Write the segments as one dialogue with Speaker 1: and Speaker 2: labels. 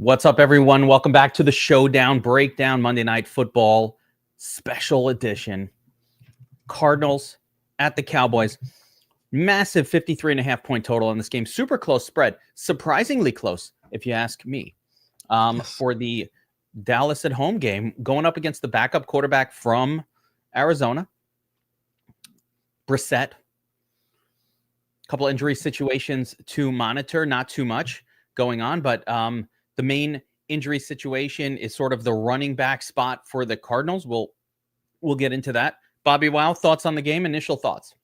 Speaker 1: What's up, everyone? Welcome back to the Showdown Breakdown Monday Night Football Special Edition. Cardinals at the Cowboys. Massive 53.5 point total in this game. Super close spread. Surprisingly close, if you ask me. For the Dallas at home game, going up against the backup quarterback from Arizona, Brissett. A couple injury situations to monitor, not too much going on, but the main injury situation is sort of the running back spot for the Cardinals. We'll get into that. Bobbywow, thoughts on the game? Initial thoughts?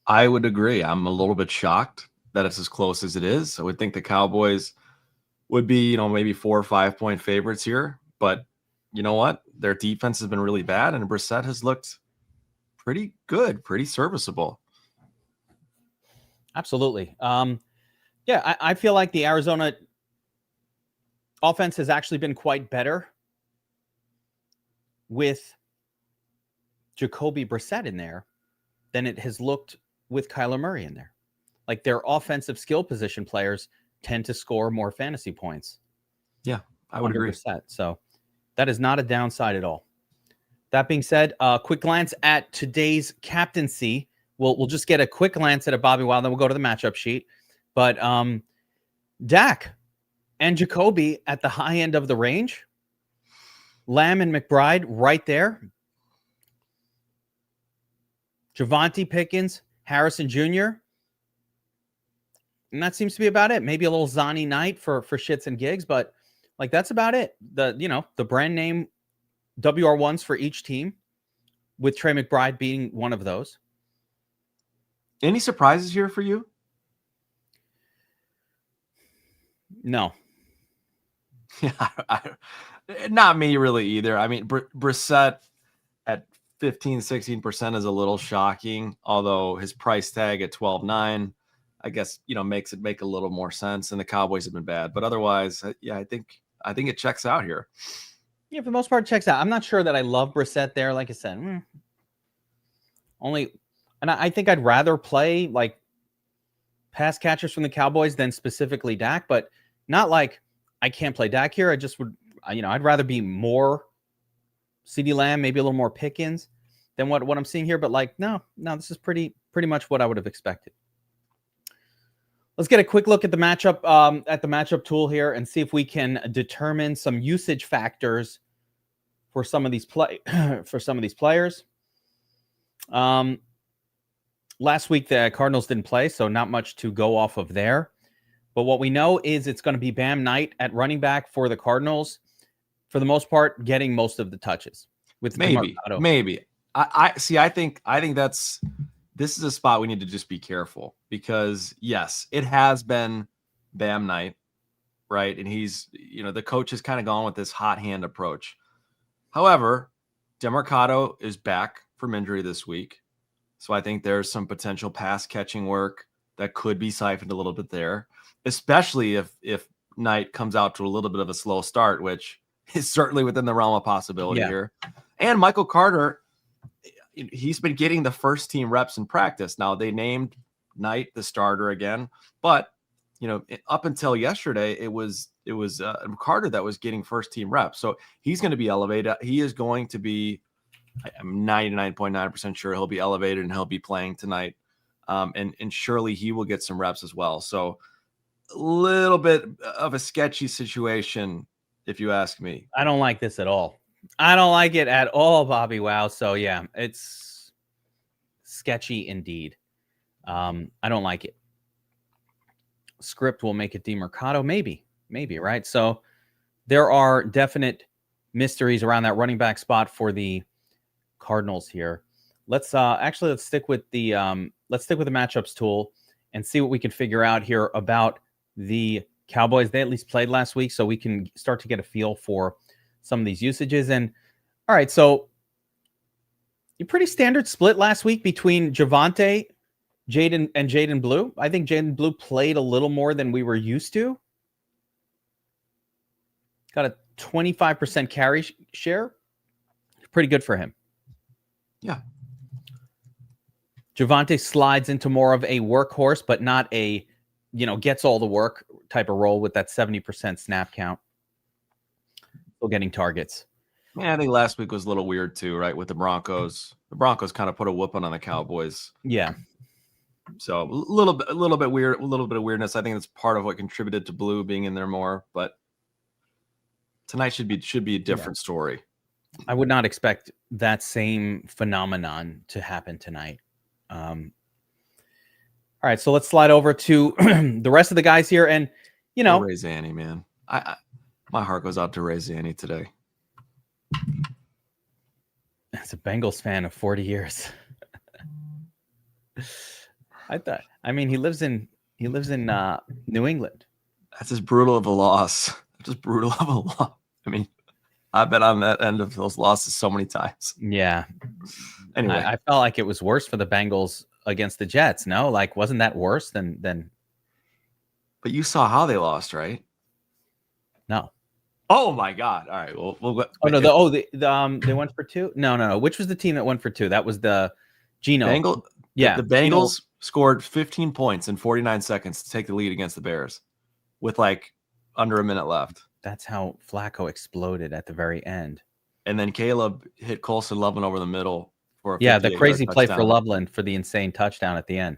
Speaker 2: I would agree. I'm a little bit shocked that it's as close as it is. I would think the Cowboys would be, maybe 4 or 5 point favorites here. But you know what? Their defense has been really bad, and Brissett has looked pretty good, pretty serviceable.
Speaker 1: Absolutely. I feel like the Arizona offense has actually been quite better with Jacoby Brissett in there than it has looked with Kyler Murray in there. Like, their offensive skill position players tend to score more fantasy points.
Speaker 2: Yeah, I would agree.
Speaker 1: Brissett. So that is not a downside at all. That being said, quick glance at today's captaincy. We'll just get a quick glance at it, Bobbywow, then we'll go to the matchup sheet. But Dak and Jacoby at the high end of the range. Lamb and McBride right there. Javonte Pickens, Harrison Jr. And that seems to be about it. Maybe a little Zani night for shits and gigs, but like that's about it. The brand name WR1s for each team, with Trey McBride being one of those.
Speaker 2: Any surprises here for you?
Speaker 1: No.
Speaker 2: Yeah, not me really either. I mean, Brissett at 15-16% is a little shocking, although his price tag at 12.9, I guess, makes it make a little more sense. And the Cowboys have been bad, but otherwise, I think it checks out here.
Speaker 1: Yeah, for the most part, it checks out. I'm not sure that I love Brissett there. Like I said, and I think I'd rather play like pass catchers from the Cowboys than specifically Dak, but not like I can't play Dak here. I just would, I'd rather be more CeeDee Lamb, maybe a little more Pickens than what I'm seeing here. But like, no, this is pretty much what I would have expected. Let's get a quick look at the matchup tool here and see if we can determine some usage factors for some of these players. Last week the Cardinals didn't play, so not much to go off of there. But what we know is it's going to be Bam Knight at running back for the Cardinals, for the most part, getting most of the touches. With
Speaker 2: maybe. I think this is a spot we need to just be careful, because yes, it has been Bam Knight, right? And he's, the coach has kind of gone with this hot hand approach. However, DeMarcado is back from injury this week. So I think there's some potential pass catching work that could be siphoned a little bit there, especially if Knight comes out to a little bit of a slow start, which is certainly within the realm of possibility here. And Michael Carter, he's been getting the first team reps in practice. Now they named Knight the starter again, but up until yesterday, it was Carter that was getting first team reps. So he's going to be elevated. He is going to be, I'm 99.9% sure he'll be elevated and he'll be playing tonight. And surely he will get some reps as well. So a little bit of a sketchy situation, if you ask me.
Speaker 1: I don't like this at all. I don't like it at all, Bobbywow. So yeah, it's sketchy indeed. I don't like it. Script will make it DeMarcado, maybe, right? So there are definite mysteries around that running back spot for the Cardinals here. Let's stick with the matchups tool and see what we can figure out here about the Cowboys. They at least played last week, so we can start to get a feel for some of these usages. And all right, so a pretty standard split last week between Javonte, Jaden Blue. I think Jaden Blue played a little more than we were used to. Got a 25% carry share. Pretty good for him.
Speaker 2: Yeah.
Speaker 1: Javonte slides into more of a workhorse, but not a, gets all the work type of role with that 70% snap count. Still getting targets.
Speaker 2: Yeah, I think last week was a little weird too, right? With the Broncos. The Broncos kind of put a whooping on the Cowboys.
Speaker 1: Yeah.
Speaker 2: So a little bit weird, a little bit of weirdness. I think it's part of what contributed to Blue being in there more, but tonight should be a different story.
Speaker 1: I would not expect that same phenomenon to happen tonight. All right, so let's slide over to the rest of the guys here, and
Speaker 2: Ray Zanny, man, my heart goes out to Ray Zanny today.
Speaker 1: As a Bengals fan of 40 years, I mean, he lives in New England.
Speaker 2: That's just brutal of a loss. Just brutal of a loss. I mean, I've been on that end of those losses so many times.
Speaker 1: Yeah.
Speaker 2: Anyway,
Speaker 1: I felt like it was worse for the Bengals against the Jets. No, like, wasn't that worse than?
Speaker 2: But you saw how they lost, right?
Speaker 1: No.
Speaker 2: Oh my God! All right, we'll go.
Speaker 1: Oh no! They went for 2. No. Which was the team that went for 2? That was the Geno. Yeah,
Speaker 2: the Bengals scored 15 points in 49 seconds to take the lead against the Bears, with like under a minute left.
Speaker 1: That's how Flacco exploded at the very end.
Speaker 2: And then Caleb hit Colson Loveland over the middle for a
Speaker 1: the crazy play
Speaker 2: touchdown.
Speaker 1: for Loveland for the insane touchdown at the end.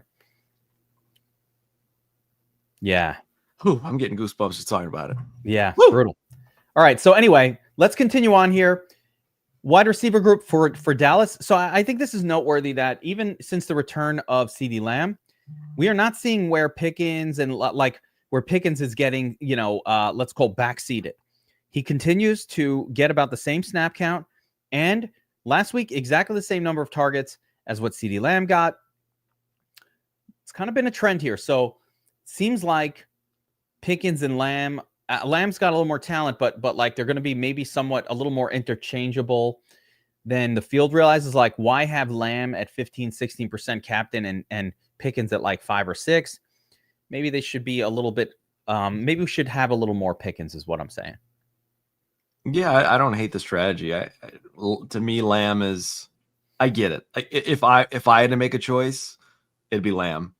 Speaker 1: Yeah.
Speaker 2: Whew, I'm getting goosebumps just talking about it.
Speaker 1: Yeah, brutal. All right, so anyway, let's continue on here. Wide receiver group for Dallas. So I think this is noteworthy that even since the return of CeeDee Lamb, we are not seeing where Pickens and where Pickens is getting, let's call backseated. He continues to get about the same snap count, and last week exactly the same number of targets as what CeeDee Lamb got. It's kind of been a trend here. So seems like Pickens and Lamb. Lamb's got a little more talent, but like they're going to be maybe somewhat a little more interchangeable than the field realizes. Like, why have Lamb at 15-16% captain and Pickens at like 5 or 6? Maybe they should be a little bit. Maybe we should have a little more Pickens, is what I'm saying.
Speaker 2: Yeah, I don't hate the strategy. To me, Lamb is. I get it. If I had to make a choice, it'd be Lamb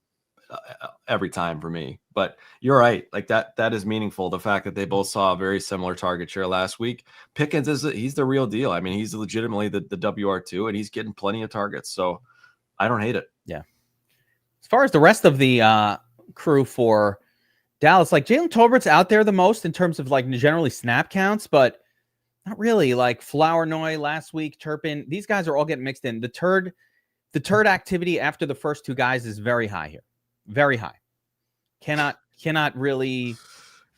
Speaker 2: every time for me. But you're right. Like that is meaningful. The fact that they both saw a very similar target share last week. Pickens he's the real deal. I mean, he's legitimately the WR2, and he's getting plenty of targets. So I don't hate it.
Speaker 1: Yeah. As far as the rest of the crew for Dallas, like Jalen Tolbert's out there the most in terms of like generally snap counts, but not really. Like Flournoy last week, Turpin, these guys are all getting mixed in. The turd activity after the first 2 guys is very high here. Very high. Cannot really.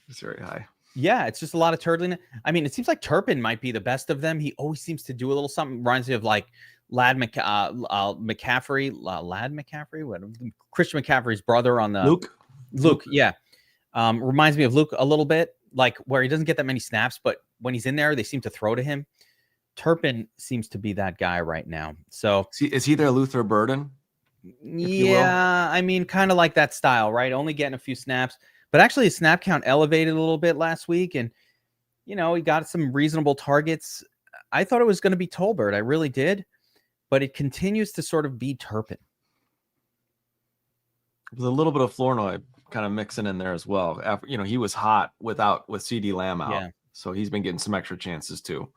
Speaker 2: It's very high.
Speaker 1: Yeah, it's just a lot of turdliness. I mean, it seems like Turpin might be the best of them. He always seems to do a little something. Reminds me of like McCaffrey. Lad McCaffrey? What? Christian McCaffrey's brother on the Luke. Yeah. Reminds me of Luke a little bit, like where he doesn't get that many snaps, but when he's in there, they seem to throw to him. Turpin seems to be that guy right now. So
Speaker 2: is he their Luther Burden?
Speaker 1: Yeah, I mean, kind of like that style, right? Only getting a few snaps, but actually his snap count elevated a little bit last week, and he got some reasonable targets. I thought it was going to be Tolbert, I really did, but it continues to sort of be Turpin.
Speaker 2: There's a little bit of Flournoy kind of mixing in there as well. After he was hot with CeeDee Lamb out, so he's been getting some extra chances too.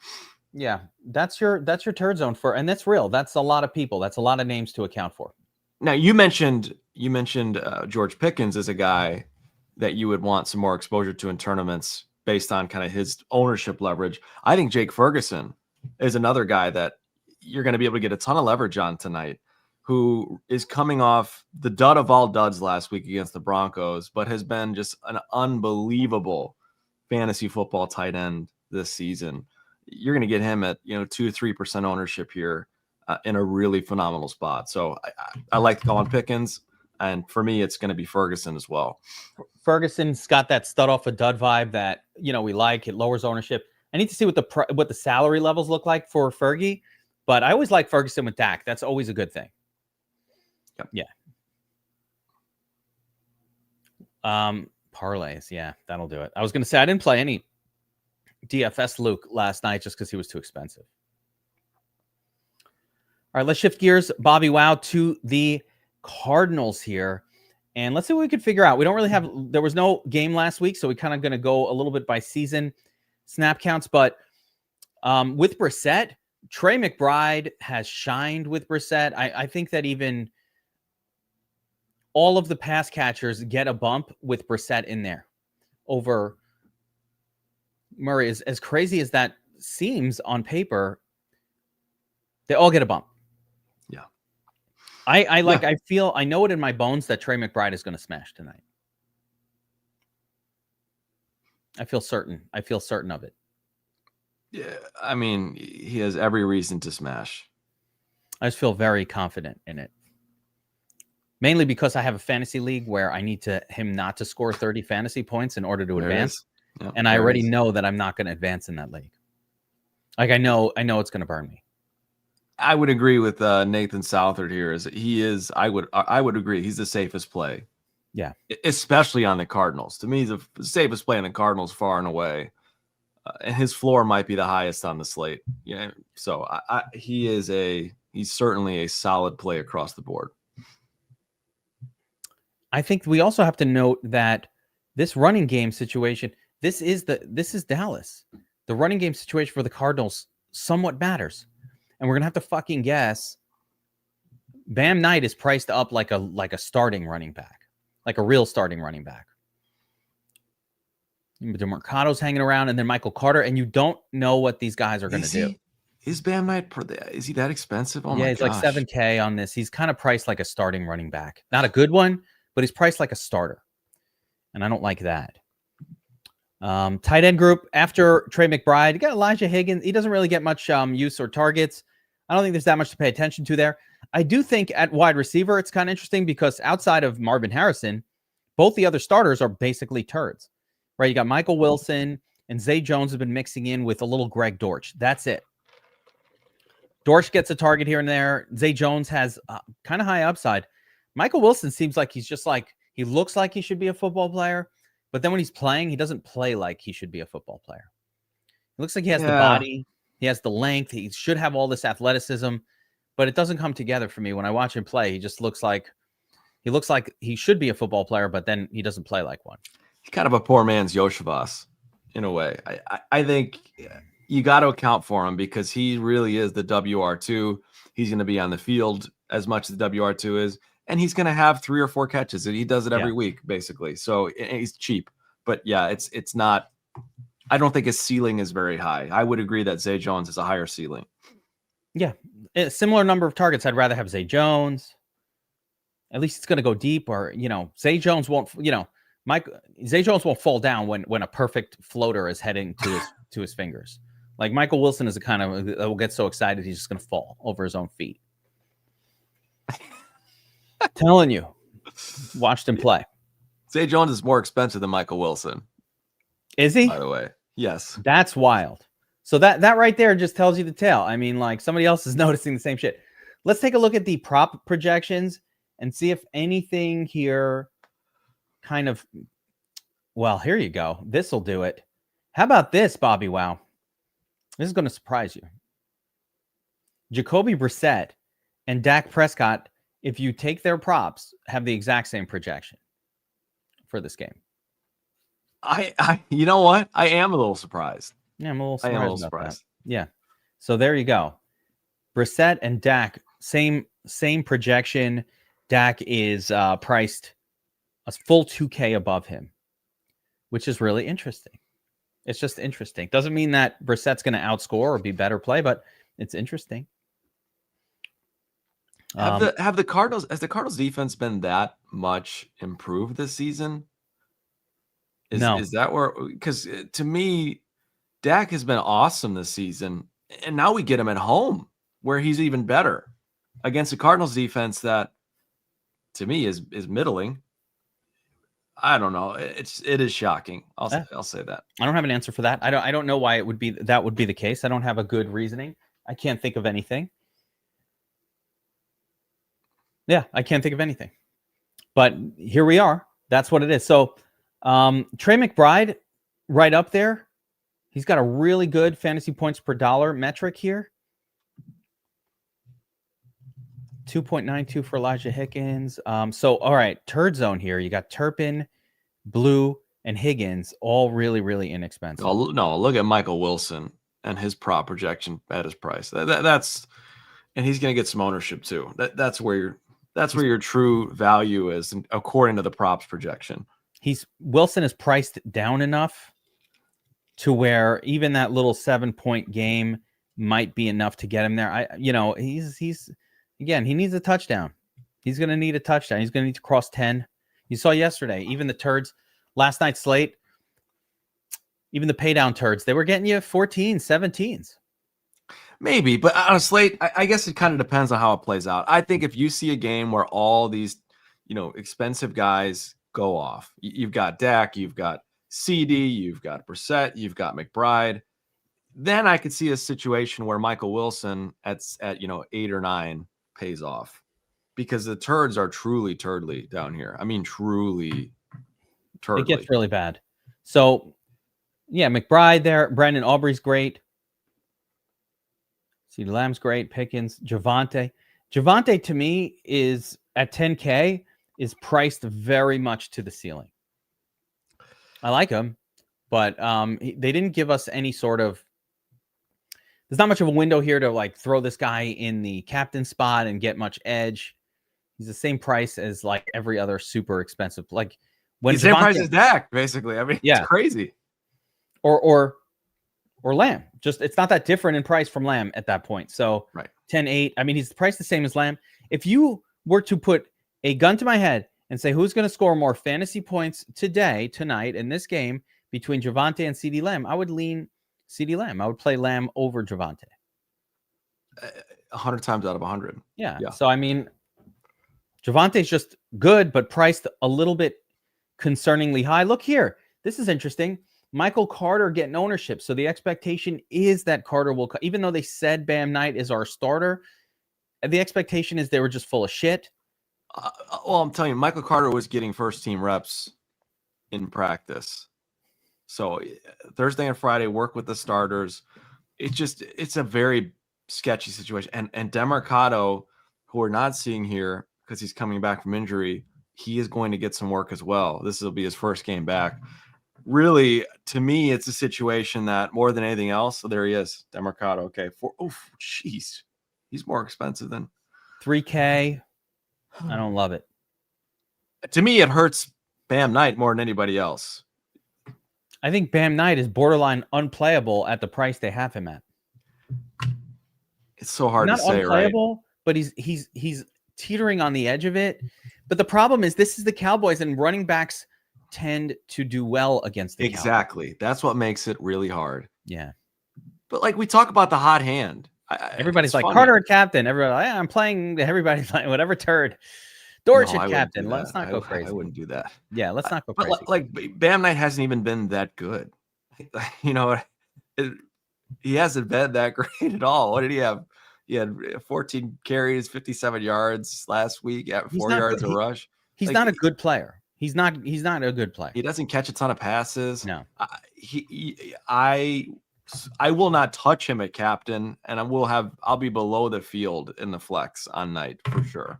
Speaker 1: Yeah, that's your turd zone and that's real. That's a lot of people. That's a lot of names to account for.
Speaker 2: Now you mentioned George Pickens as a guy that you would want some more exposure to in tournaments based on kind of his ownership leverage. I think Jake Ferguson is another guy that you're going to be able to get a ton of leverage on tonight, who is coming off the dud of all duds last week against the Broncos, but has been just an unbelievable fantasy football tight end this season. You're going to get him at 2-3% ownership here. In a really phenomenal spot. So I like calling Pickens, and for me, it's going to be Ferguson as well.
Speaker 1: Ferguson's got that stud off a dud vibe that we like. It lowers ownership. I need to see what the salary levels look like for Fergie, but I always like Ferguson with Dak. That's always a good thing.
Speaker 2: Yep.
Speaker 1: Yeah. Parlays. Yeah, that'll do it. I was going to say I didn't play any DFS Luke last night just because he was too expensive. All right, let's shift gears, Bobbywow, to the Cardinals here. And let's see what we could figure out. We don't really have, there was no game last week, so we kind of going to go a little bit by season snap counts. But with Brissett, Trey McBride has shined with Brissett. I think that even all of the pass catchers get a bump with Brissett in there over Murray. As crazy as that seems on paper, they all get a bump.
Speaker 2: Yeah.
Speaker 1: I feel, I know it in my bones that Trey McBride is going to smash tonight. I feel certain of it.
Speaker 2: Yeah. I mean, he has every reason to smash.
Speaker 1: I just feel very confident in it. Mainly because I have a fantasy league where I need him not to score 30 fantasy points in order to advance.
Speaker 2: Yep,
Speaker 1: and I already know that I'm not going to advance in that league. Like I know it's going to burn me.
Speaker 2: I would agree with Nathan Southard here. I would agree. He's the safest play.
Speaker 1: Yeah.
Speaker 2: Especially on the Cardinals. To me, he's the safest play on the Cardinals far and away. And his floor might be the highest on the slate. Yeah. So he's certainly a solid play across the board.
Speaker 1: I think we also have to note that this running game situation, this is Dallas. The running game situation for the Cardinals somewhat matters. And we're going to have to fucking guess. Bam Knight is priced up like a starting running back, like a real starting running back. DeMarcado's hanging around, and then Michael Carter, and you don't know what these guys are going to do.
Speaker 2: Is Bam Knight, is he that expensive? Oh my gosh.
Speaker 1: Yeah, he's like $7,000 on this. He's kind of priced like a starting running back. Not a good one, but he's priced like a starter. And I don't like that. Tight end group after Trey McBride, you got Elijah Higgins. He doesn't really get much use or targets. I don't think there's that much to pay attention to there. I do think at wide receiver, it's kind of interesting because outside of Marvin Harrison, both the other starters are basically turds, right? You got Michael Wilson and Zay Jones have been mixing in with a little Greg Dortch. That's it. Dortch gets a target here and there. Zay Jones has kind of high upside. Michael Wilson seems like he's just like, he looks like he should be a football player, but then when he's playing, he doesn't play like he should be a football player. It looks like he has the body, he has the length, he should have all this athleticism, but it doesn't come together for me. When I watch him play, he just looks like he should be a football player, but then he doesn't play like one.
Speaker 2: He's kind of a poor man's Yoshivas in a way. I think you got to account for him because he really is the WR2. He's going to be on the field as much as the WR2 is, and he's going to have 3 or 4 catches, and he does it every week, basically. So he's cheap. But yeah, it's not. I don't think his ceiling is very high. I would agree that Zay Jones is a higher ceiling.
Speaker 1: Yeah, a similar number of targets. I'd rather have Zay Jones. At least it's going to go deep, or Zay Jones won't. Zay Jones won't fall down when a perfect floater is heading to his fingers. Like Michael Wilson is the kind of that will get so excited he's just going to fall over his own feet. Telling you, watched him play.
Speaker 2: Zay Jones is more expensive than Michael Wilson.
Speaker 1: Is he?
Speaker 2: By the way, yes.
Speaker 1: That's wild. So that right there just tells you the tale. I mean, like somebody else is noticing the same shit. Let's take a look at the prop projections and see if anything here kind of. Well, here you go. This will do it. How about this, Bobbywow? This is going to surprise you. Jacoby Brissett and Dak Prescott, if you take their props, have the exact same projection for this game.
Speaker 2: You know what? I am a little surprised.
Speaker 1: Yeah, I'm a little surprised. Yeah. So there you go. Brissett and Dak, same projection. Dak is priced a full $2,000 above him, which is really interesting. It's just interesting. Doesn't mean that Brissett's going to outscore or be better play, but it's interesting.
Speaker 2: Has the Cardinals defense been that much improved this season?
Speaker 1: No.
Speaker 2: Is that where? Because to me, Dak has been awesome this season, and now we get him at home where he's even better against the Cardinals defense that, to me, is middling. I don't know. It is shocking. I'll say that.
Speaker 1: I don't have an answer for that. I don't know why would be the case. I don't have a good reasoning. I can't think of anything. Yeah, I can't think of anything. But here we are. That's what it is. So Trey McBride, right up there. He's got a really good fantasy points per dollar metric here. 2.92 for Elijah Higgins. So all right, turd zone here. You got Turpin, Blue, and Higgins, all really, really inexpensive.
Speaker 2: Oh, no, look at Michael Wilson and his prop projection at his price. That's and he's going to get some ownership too. That's where your true value is, according to the props projection.
Speaker 1: Wilson is priced down enough to where even that little 7-point game might be enough to get him there. He's again, he needs a touchdown. He's going to need a touchdown. He's going to need to cross 10. You saw yesterday, even the turds, last night's slate, even the pay down turds, they were getting you 14, 17s.
Speaker 2: Maybe, but on a slate, I guess it kind of depends on how it plays out. I think if you see a game where all these, expensive guys go off, you've got Dak, you've got CD, you've got Brissett, you've got McBride, then I could see a situation where Michael Wilson at 8 or 9 pays off, because the turds are truly turdly down here. I mean, truly turdly.
Speaker 1: It gets really bad. So, yeah, McBride there. Brandon Aubrey's great. CeeDee Lamb's great. Pickens, Javonte. Javonte, to me, is at 10K, is priced very much to the ceiling. I like him, but they didn't give us any sort of. There's not much of a window here to throw this guy in the captain spot and get much edge. He's the same price as every other super expensive. When
Speaker 2: he's the same price as Dak, basically. I mean, yeah, it's crazy.
Speaker 1: Or Lamb. Just it's not that different in price from Lamb at that point. So
Speaker 2: right.
Speaker 1: 10-8. I mean, he's priced the same as Lamb. If you were to put a gun to my head and say who's going to score more fantasy points tonight, in this game between Javonte and CeeDee Lamb, I would lean CeeDee Lamb. I would play Lamb over Javonte.
Speaker 2: 100 times out of 100.
Speaker 1: Yeah. So, I mean, Javante's just good, but priced a little bit concerningly high. Look here. This is interesting. Michael Carter getting ownership. So the expectation is that Carter will, even though they said Bam Knight is our starter, the expectation is they were just full of shit.
Speaker 2: Well, I'm telling you, Michael Carter was getting first team reps in practice. So Thursday and Friday, work with the starters. It's a very sketchy situation. And Demercado, who we're not seeing here because he's coming back from injury, he is going to get some work as well. This will be his first game back. Really, to me, it's a situation that more than anything else, so there he is, Demercado. Okay. Jeez. He's more expensive than
Speaker 1: 3K. I don't love it.
Speaker 2: To me, it hurts Bam Knight more than anybody else.
Speaker 1: I think Bam Knight is borderline unplayable at the price they have him at.
Speaker 2: It's so hard to say,
Speaker 1: unplayable, right? But he's teetering on the edge of it. But the problem is this is the Cowboys, and running backs tend to do well against the
Speaker 2: Cowboys. That's what makes it really hard.
Speaker 1: Yeah.
Speaker 2: But we talk about the hot hand.
Speaker 1: Everybody's like, funny. Carter and captain. Everybody, I'm playing. Everybody's like, whatever turd. Dortch and captain. Let's not go crazy.
Speaker 2: I wouldn't do that.
Speaker 1: Yeah, let's not go crazy.
Speaker 2: But Bam Knight hasn't even been that good. He hasn't been that great at all. What did he have? He had 14 carries, 57 yards last week at 4 yards a rush.
Speaker 1: He's not a good player. He's not a good player.
Speaker 2: He doesn't catch a ton of passes.
Speaker 1: No.
Speaker 2: I will not touch him at captain, and I'll be below the field in the flex on night for sure.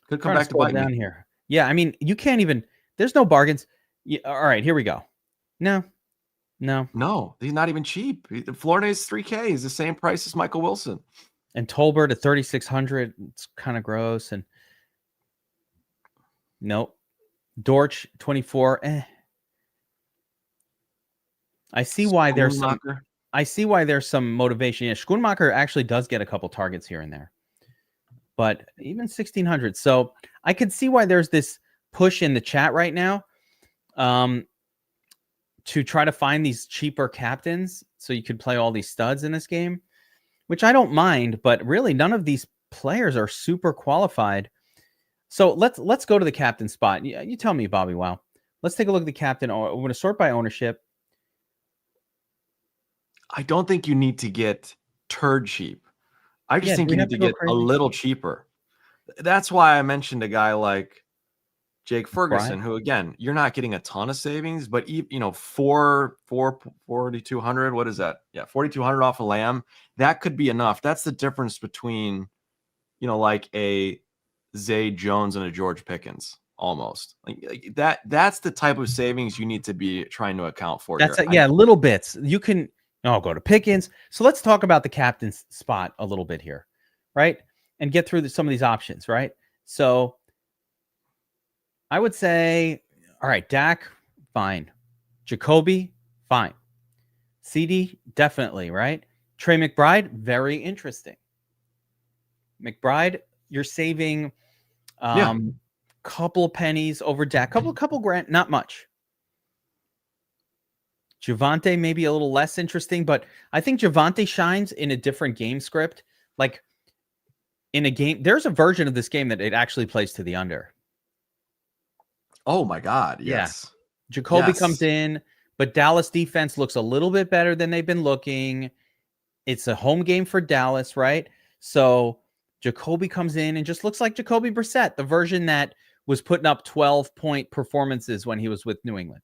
Speaker 2: Could come back to bite
Speaker 1: down
Speaker 2: me
Speaker 1: here. Yeah, I mean, you can't even. There's no bargains. Yeah, all right, here we go. No,
Speaker 2: he's not even cheap. Florida is 3K. He's the same price as Michael Wilson.
Speaker 1: And Tolbert at 3,600. It's kind of gross. And nope. Dortch 24. I see why there's some motivation. Yeah, Schoonmaker actually does get a couple targets here and there, but even 1,600. So I could see why there's this push in the chat right now to try to find these cheaper captains so you could play all these studs in this game, which I don't mind, but really none of these players are super qualified. So let's go to the captain spot. You tell me, Bobbywow. Let's take a look at the captain. We're going to sort by ownership.
Speaker 2: I don't think you need to get turd cheap. I just think you need to get a little cheaper. That's why I mentioned a guy like Jake Ferguson, who, again, you're not getting a ton of savings, but 4,200. What is that? Yeah, 4,200 off a Lamb. That could be enough. That's the difference between like a Zay Jones and a George Pickens almost. Like that's the type of savings you need to be trying to account for
Speaker 1: That's
Speaker 2: here.
Speaker 1: little bits. You can go to Pickens. So let's talk about the captain's spot a little bit here, right? And get through some of these options, right? So I would say, all right, Dak, fine. Jacoby, fine. CD, definitely, right? Trey McBride, very interesting. McBride, you're saving couple pennies over Dak, couple grand, not much. Javonte may be a little less interesting, but I think Javonte shines in a different game script. Like in a game, there's a version of this game that it actually plays to the under.
Speaker 2: Oh my God, yes.
Speaker 1: Yeah. Jacoby comes in, but Dallas defense looks a little bit better than they've been looking. It's a home game for Dallas, right? So Jacoby comes in and just looks like Jacoby Brissett, the version that was putting up 12-point performances when he was with New England.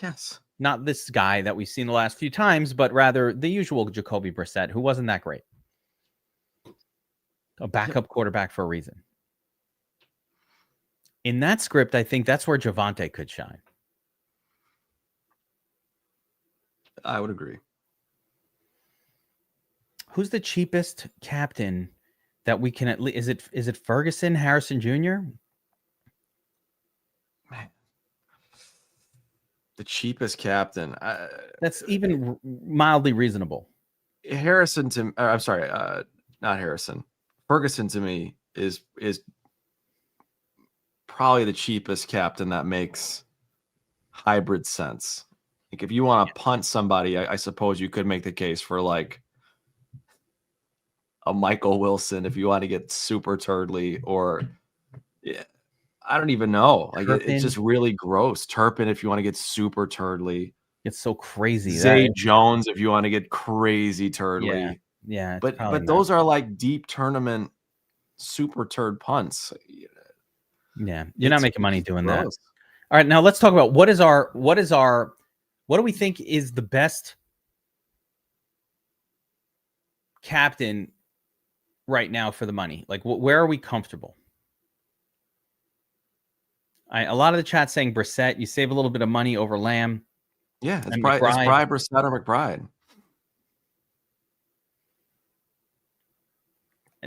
Speaker 2: Yes.
Speaker 1: Not this guy that we've seen the last few times, but rather the usual Jacoby Brissett, who wasn't that great. A backup quarterback for a reason. In that script, I think that's where Javonte could shine.
Speaker 2: I would agree.
Speaker 1: Who's the cheapest captain that we can at least? Is it Ferguson, Harrison Jr.?
Speaker 2: Man. The cheapest captain.
Speaker 1: That's even mildly reasonable.
Speaker 2: Harrison to I'm sorry, not Harrison. Ferguson to me is probably the cheapest captain that makes hybrid sense. Like if you want to punt somebody, I suppose you could make the case for like a Michael Wilson if you want to get super turtly, or I don't even know. Like it's just really gross. Turpin if you want to get super turtly.
Speaker 1: It's so crazy.
Speaker 2: Zay Jones if you want to get crazy turtly.
Speaker 1: Yeah.
Speaker 2: But those are like deep tournament super turd punts.
Speaker 1: Yeah, you're not making money doing that. All right, now let's talk about what do we think is the best captain right now for the money? Like, where are we comfortable? A lot of the chat saying Brissett. You save a little bit of money over Lamb.
Speaker 2: Yeah, it's Brissett or McBride.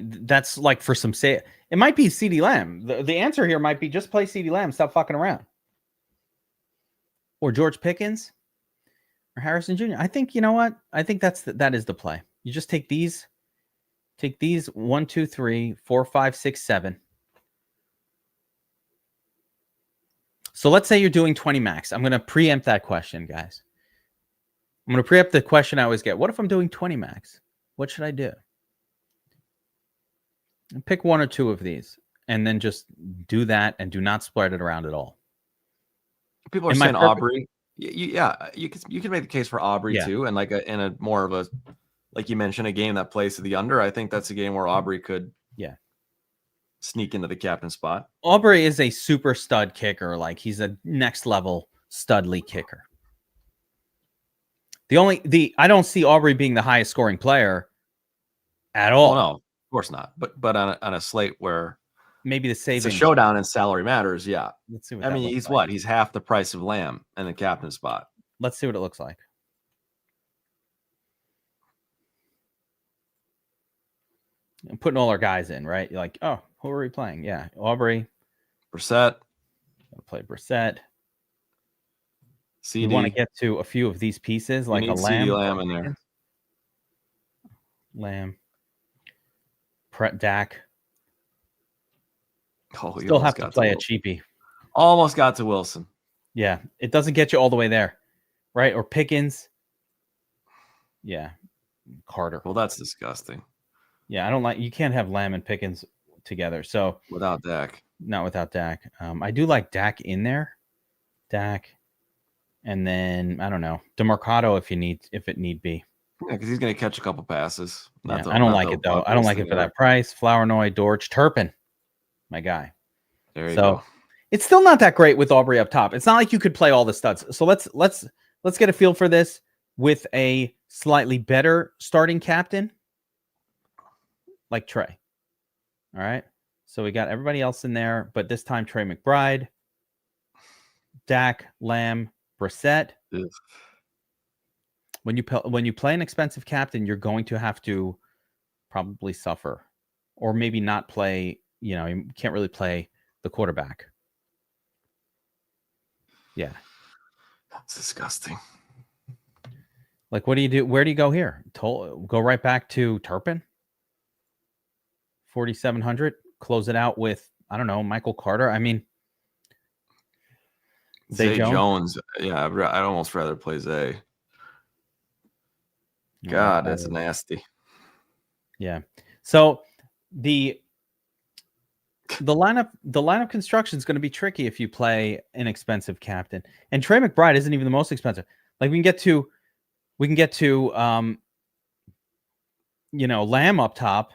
Speaker 1: That's like for some say. It might be CeeDee Lamb. The answer here might be just play CeeDee Lamb. Stop fucking around. Or George Pickens or Harrison Jr. I think, you know what? I think that is the play. You just take these 1, 2, 3, 4, 5, 6, 7. So let's say you're doing 20 max. I'm going to preempt that question, guys. I'm going to preempt the question I always get. What if I'm doing 20 max? What should I do? Pick one or two of these and then just do that and do not spread it around at all.
Speaker 2: People are saying Aubrey. You can make the case for Aubrey too, and like in a more of a, like you mentioned, a game that plays to the under. I think that's a game where Aubrey could sneak into the captain spot.
Speaker 1: Aubrey is a super stud kicker. Like he's a next level studly kicker. I don't see Aubrey being the highest scoring player at all.
Speaker 2: Oh, no, of course not. But on a slate where
Speaker 1: maybe the savings,
Speaker 2: it's a showdown and salary matters. Yeah.
Speaker 1: Let's see what
Speaker 2: I mean, he's like. What? He's half the price of Lamb in the captain spot.
Speaker 1: Let's see what it looks like. I'm putting all our guys in, right? You're like, oh, who are we playing? Yeah, Aubrey.
Speaker 2: Brissett.
Speaker 1: I'll play Brissett.
Speaker 2: CD.
Speaker 1: You want to get to a few of these pieces, like a Lamb.
Speaker 2: Lamb in there.
Speaker 1: Lamb. Dak.
Speaker 2: Oh,
Speaker 1: still have to play a cheapie.
Speaker 2: Almost got to Wilson.
Speaker 1: Yeah, it doesn't get you all the way there, right? Or Pickens. Yeah, Carter.
Speaker 2: Well, that's disgusting.
Speaker 1: Yeah, I don't like. You can't have Lamb and Pickens together. So
Speaker 2: without Dak,
Speaker 1: not without Dak. I do like Dak in there. Dak, and then I don't know DeMarcado if it need be.
Speaker 2: Yeah, because he's going to catch a couple passes.
Speaker 1: I don't like it though. I don't like it for that price. Flournoy, Dortch, Turpin, my guy.
Speaker 2: There you go.
Speaker 1: It's still not that great with Aubrey up top. It's not like you could play all the studs. So let's get a feel for this with a slightly better starting captain. like Trey. All right. So we got everybody else in there, but this time Trey McBride, Dak, Lamb, Brissett.
Speaker 2: Ugh.
Speaker 1: When you play an expensive captain, you're going to have to probably suffer, or maybe not play. You can't really play the quarterback. Yeah,
Speaker 2: That's disgusting.
Speaker 1: Like, what do you do? Where do you go here? Go right back to Turpin. 4,700. Close it out with, I don't know, Michael Carter. I mean,
Speaker 2: Zay Jones. Yeah, I'd almost rather play Zay. God, that's nasty.
Speaker 1: Yeah. So the lineup construction is going to be tricky if you play an expensive captain. And Trey McBride isn't even the most expensive. Like, we can get to Lamb up top.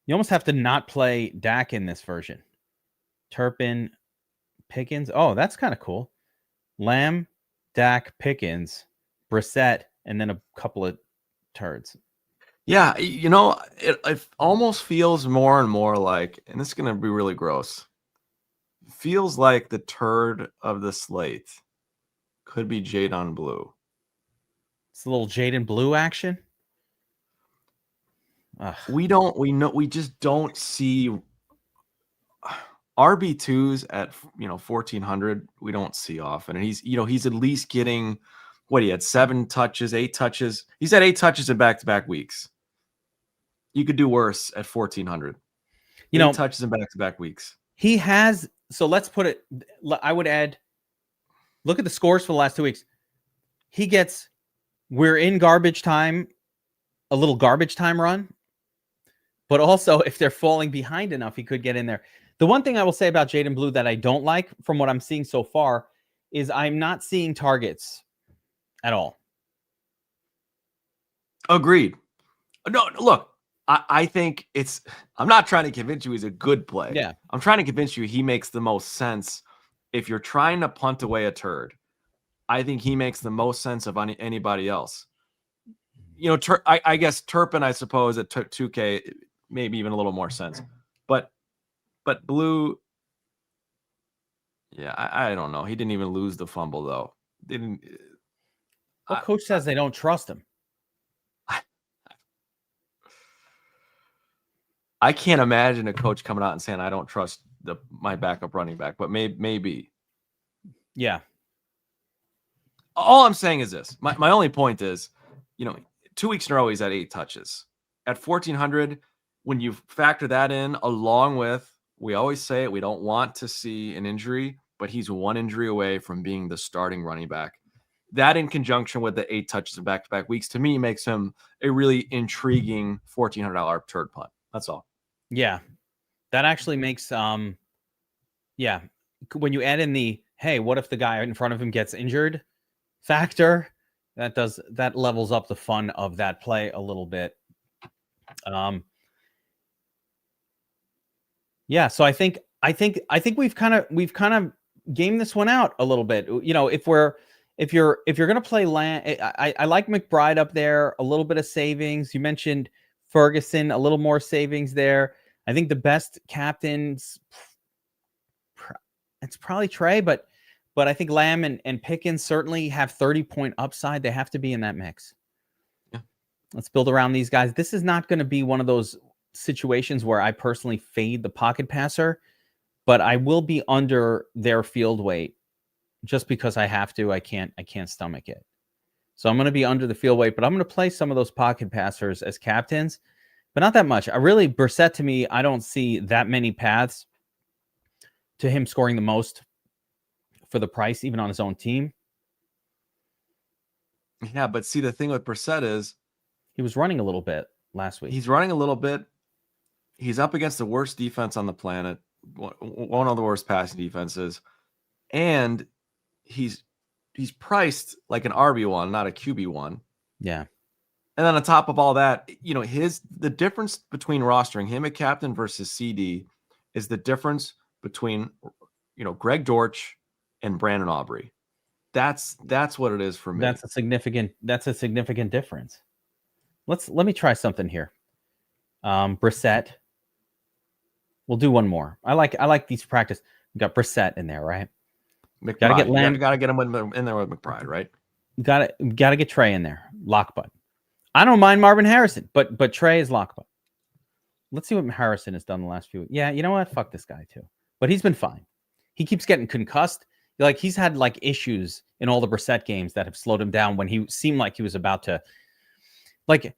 Speaker 1: You almost have to not play Dak in this version. Turpin, Pickens. Oh, that's kind of cool. Lamb, Dak, Pickens, Brissett, and then a couple of turds.
Speaker 2: Yeah, it almost feels more and more like, and this is going to be really gross, feels like the turd of the slate could be Jadon Blue.
Speaker 1: It's a little Jaden Blue action. Ugh.
Speaker 2: We just don't see RB2s at 1,400. We don't see often, and he's at least getting what he had 7 touches, 8 touches. He's had 8 touches in back-to-back weeks. You could do worse at 1,400. 8 touches in back-to-back weeks.
Speaker 1: He has. So let's put it. I would add. Look at the scores for the last 2 weeks. We're in garbage time, a little garbage time run. But also, if they're falling behind enough, he could get in there. The one thing I will say about Jaden Blue that I don't like from what I'm seeing so far is I'm not seeing targets at all.
Speaker 2: Agreed. No, look, I think I'm not trying to convince you he's a good play.
Speaker 1: Yeah.
Speaker 2: I'm trying to convince you he makes the most sense. If you're trying to punt away a turd, I think he makes the most sense of anybody else. I guess Turpin, I suppose, at 2K, maybe even a little more sense. But Blue, yeah, I don't know. He didn't even lose the fumble, though.
Speaker 1: Coach says they don't trust him.
Speaker 2: I can't imagine a coach coming out and saying, I don't trust my backup running back, but maybe.
Speaker 1: Yeah.
Speaker 2: All I'm saying is this. My only point is, 2 weeks in a row, he's at 8 touches. At 1,400, when you factor that in, along with, we always say it, we don't want to see an injury, but he's 1 injury away from being the starting running back. That, in conjunction with the 8 touches in back-to-back weeks, to me, makes him a really intriguing $1,400 turd punt. That's all.
Speaker 1: Yeah. That actually makes, when you add in the, hey, what if the guy in front of him gets injured factor, that levels up the fun of that play a little bit. Yeah, so I think we've kind of gamed this one out a little bit. If you're going to play land, I like McBride up there, a little bit of savings. You mentioned Ferguson, a little more savings there. I think the best captains, it's probably Trey, but I think Lamb and Pickens certainly have 30-point upside. They have to be in that mix.
Speaker 2: Yeah.
Speaker 1: Let's build around these guys. This is not going to be one of those situations where I personally fade the pocket passer, but I will be under their field weight just because I have to. I can't stomach it. So I'm going to be under the field weight, but I'm going to play some of those pocket passers as captains, but not that much. Brissett, to me, I don't see that many paths to him scoring the most for the price, even on his own team.
Speaker 2: Yeah, but see, the thing with Brissett is
Speaker 1: he was running a little bit last week.
Speaker 2: He's running a little bit. He's up against the worst defense on the planet, one of the worst passing defenses, and he's priced like an RB1, not a QB1.
Speaker 1: Yeah.
Speaker 2: And then on top of all that, the difference between rostering him at captain versus CD is the difference between, Greg Dortch and Brandon Aubrey. That's what it is for me.
Speaker 1: That's a significant difference. Let me try something here. Brissett. We'll do one more. I like these practice. We got Brissett in there, right?
Speaker 2: McBride.
Speaker 1: Gotta get Lamb.
Speaker 2: Gotta get him in there with McBride, right?
Speaker 1: Gotta get Trey in there. Lockbutt. I don't mind Marvin Harrison, but Trey is lockbutt. Let's see what Harrison has done the last few weeks. Yeah, you know what? Fuck this guy too. But he's been fine. He keeps getting concussed. Like he's had like issues in all the Brissett games that have slowed him down when he seemed like he was about to. Like,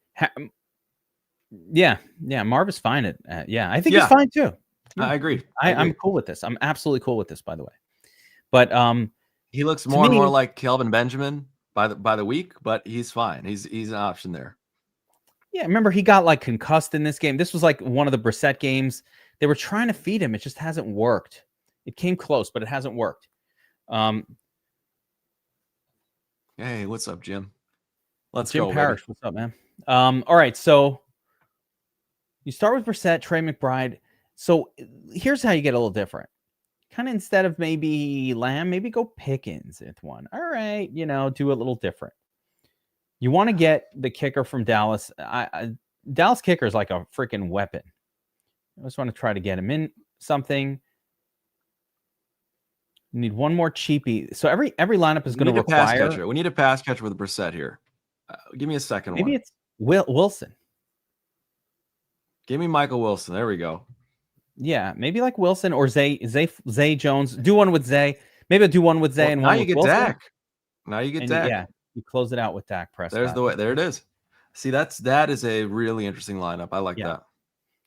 Speaker 1: Marv is fine at. Yeah, I think he's fine too.
Speaker 2: I agree.
Speaker 1: I'm cool with this. I'm absolutely cool with this, by the way. But
Speaker 2: he looks more and more like Kelvin Benjamin by the week, but he's fine. He's an option there.
Speaker 1: Yeah, remember he got like concussed in this game. This was like one of the Brissett games. They were trying to feed him. It just hasn't worked. It came close, but it hasn't worked.
Speaker 2: Hey, what's up, Jim? Let's
Speaker 1: Jim
Speaker 2: go,
Speaker 1: Parrish,
Speaker 2: baby.
Speaker 1: what's up, man? All right, so you start with Brissett, Trey McBride. So here's how you get a little different. Kind of instead of maybe Lamb, maybe go Pickens at one. All right, do a little different. You want to get the kicker from Dallas. Dallas kicker is like a freaking weapon. I just want to try to get him in something. You need one more cheapie. So every lineup is going to require.
Speaker 2: We need a pass catcher with Brissett here. Give me a second one.
Speaker 1: Maybe it's Wilson.
Speaker 2: Give me Michael Wilson. There we go.
Speaker 1: Yeah, maybe like Wilson or Zay Jones. Do one with Zay. Maybe I'll do one with Zay and one with Wilson.
Speaker 2: Dak. Now you get Dak.
Speaker 1: Yeah, you close it out with Dak Prescott.
Speaker 2: There's the way. There it is. See, that is a really interesting lineup. I like that.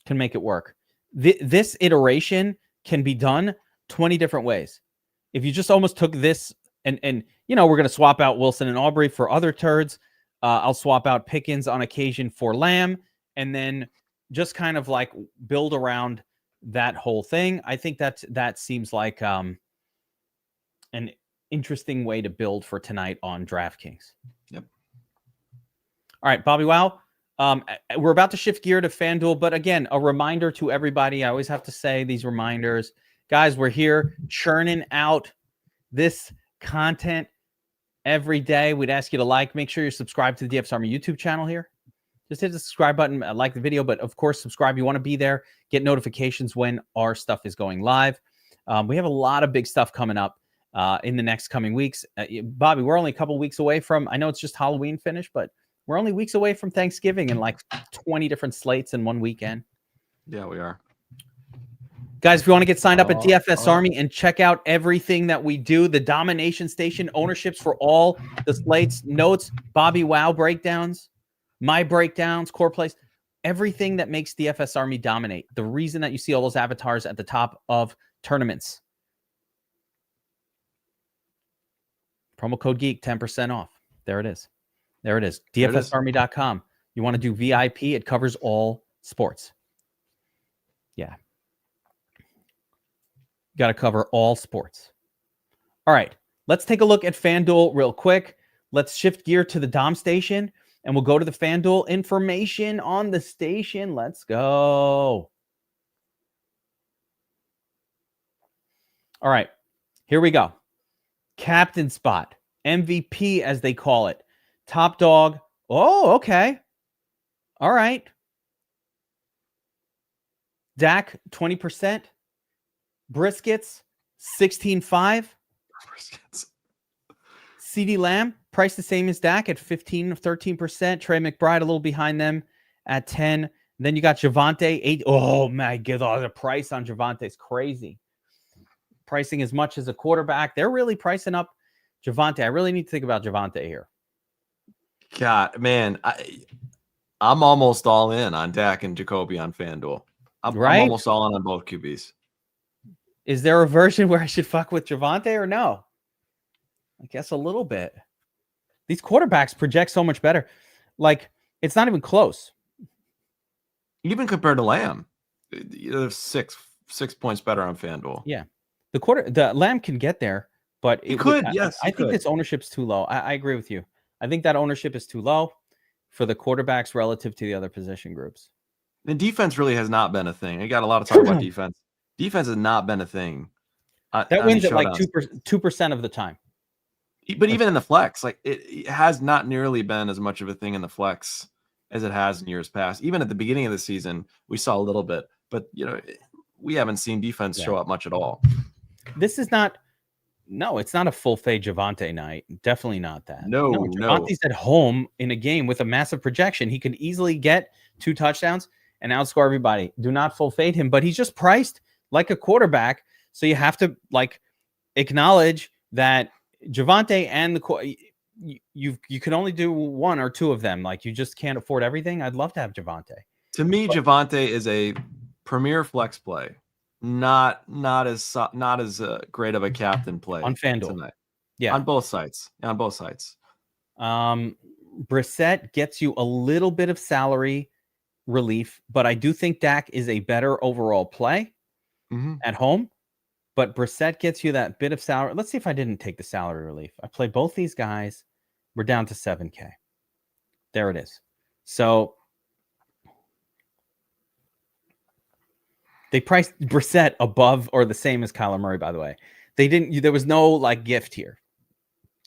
Speaker 1: Can make it work. This iteration can be done 20 different ways. If you just almost took this and we're going to swap out Wilson and Aubrey for other turds. I'll swap out Pickens on occasion for Lamb, and then just kind of like build around that whole thing. I think that seems like an interesting way to build for tonight on DraftKings.
Speaker 2: Yep.
Speaker 1: All right, Bobbywow. We're about to shift gear to FanDuel, but again, a reminder to everybody. I always have to say these reminders. Guys, we're here churning out this content every day. We'd ask you to make sure you're subscribed to the DFS Army YouTube channel here. Just hit the subscribe button, like the video, but of course, subscribe. You want to be there, get notifications when our stuff is going live. We have a lot of big stuff coming up in the next coming weeks. Bobby, we're only a couple weeks away from, I know it's just Halloween finish, but we're only weeks away from Thanksgiving and like 20 different slates in one weekend.
Speaker 2: Yeah, we are.
Speaker 1: Guys, if you want to get signed up at DFS Army and check out everything that we do, the Domination Station, ownerships for all the slates, notes, Bobbywow breakdowns, my breakdowns, core plays, everything that makes DFS Army dominate. The reason that you see all those avatars at the top of tournaments. Promo code Geek, 10% off. There it is. There it is. DFSArmy.com. You want to do VIP, it covers all sports. Yeah. Got to cover all sports. All right. Let's take a look at FanDuel real quick. Let's shift gear to the Dom station, and we'll go to the FanDuel information on the station. Let's go. All right. Here we go. Captain spot. MVP, as they call it. Top dog. Oh, okay. All right. Dak, 20%. Briskets, 16.5.
Speaker 2: Briskets.
Speaker 1: CeeDee Lamb, price the same as Dak at 15 of 13%. Trey McBride a little behind them at 10. Then you got Javonte, 8. Oh my God, the price on Javonte is crazy. Pricing as much as a quarterback. They're really pricing up Javonte. I really need to think about Javonte here.
Speaker 2: God, man, I'm almost all in on Dak and Jacoby on FanDuel. I'm almost all in on both QBs.
Speaker 1: Is there a version where I should fuck with Javonte or no? I guess a little bit. These quarterbacks project so much better. Like, it's not even close.
Speaker 2: Even compared to Lamb, they're 6 points better on FanDuel.
Speaker 1: Yeah. The Lamb can get there, but
Speaker 2: it could, yes.
Speaker 1: I think this ownership's too low. I agree with you. I think that ownership is too low for the quarterbacks relative to the other position groups.
Speaker 2: The defense really has not been a thing. I got a lot of talk about defense. Defense has not been a thing.
Speaker 1: That wins at like 2% of the time.
Speaker 2: But even in the flex, like it has not nearly been as much of a thing in the flex as it has in years past. Even at the beginning of the season, we saw a little bit, but we haven't seen defense show up much at all.
Speaker 1: This is not. No, it's not a full fade Javonte night. Definitely not that.
Speaker 2: No.
Speaker 1: Javante's at home in a game with a massive projection. He could easily get 2 touchdowns and outscore everybody. Do not full fade him, but he's just priced like a quarterback. So you have to acknowledge that Javonte and you can only do 1 or 2 of them. Like, you just can't afford everything. I'd love to have Javonte.
Speaker 2: To me, Javonte is a premier flex play. Not as great of a captain play
Speaker 1: on FanDuel
Speaker 2: tonight.
Speaker 1: Yeah,
Speaker 2: on both sides.
Speaker 1: Brissett gets you a little bit of salary relief, but I do think Dak is a better overall play at home. But Brissett gets you that bit of salary. Let's see if I didn't take the salary relief. I play both these guys. We're down to $7K. There it is. So they priced Brissett above or the same as Kyler Murray, by the way. There was no gift here.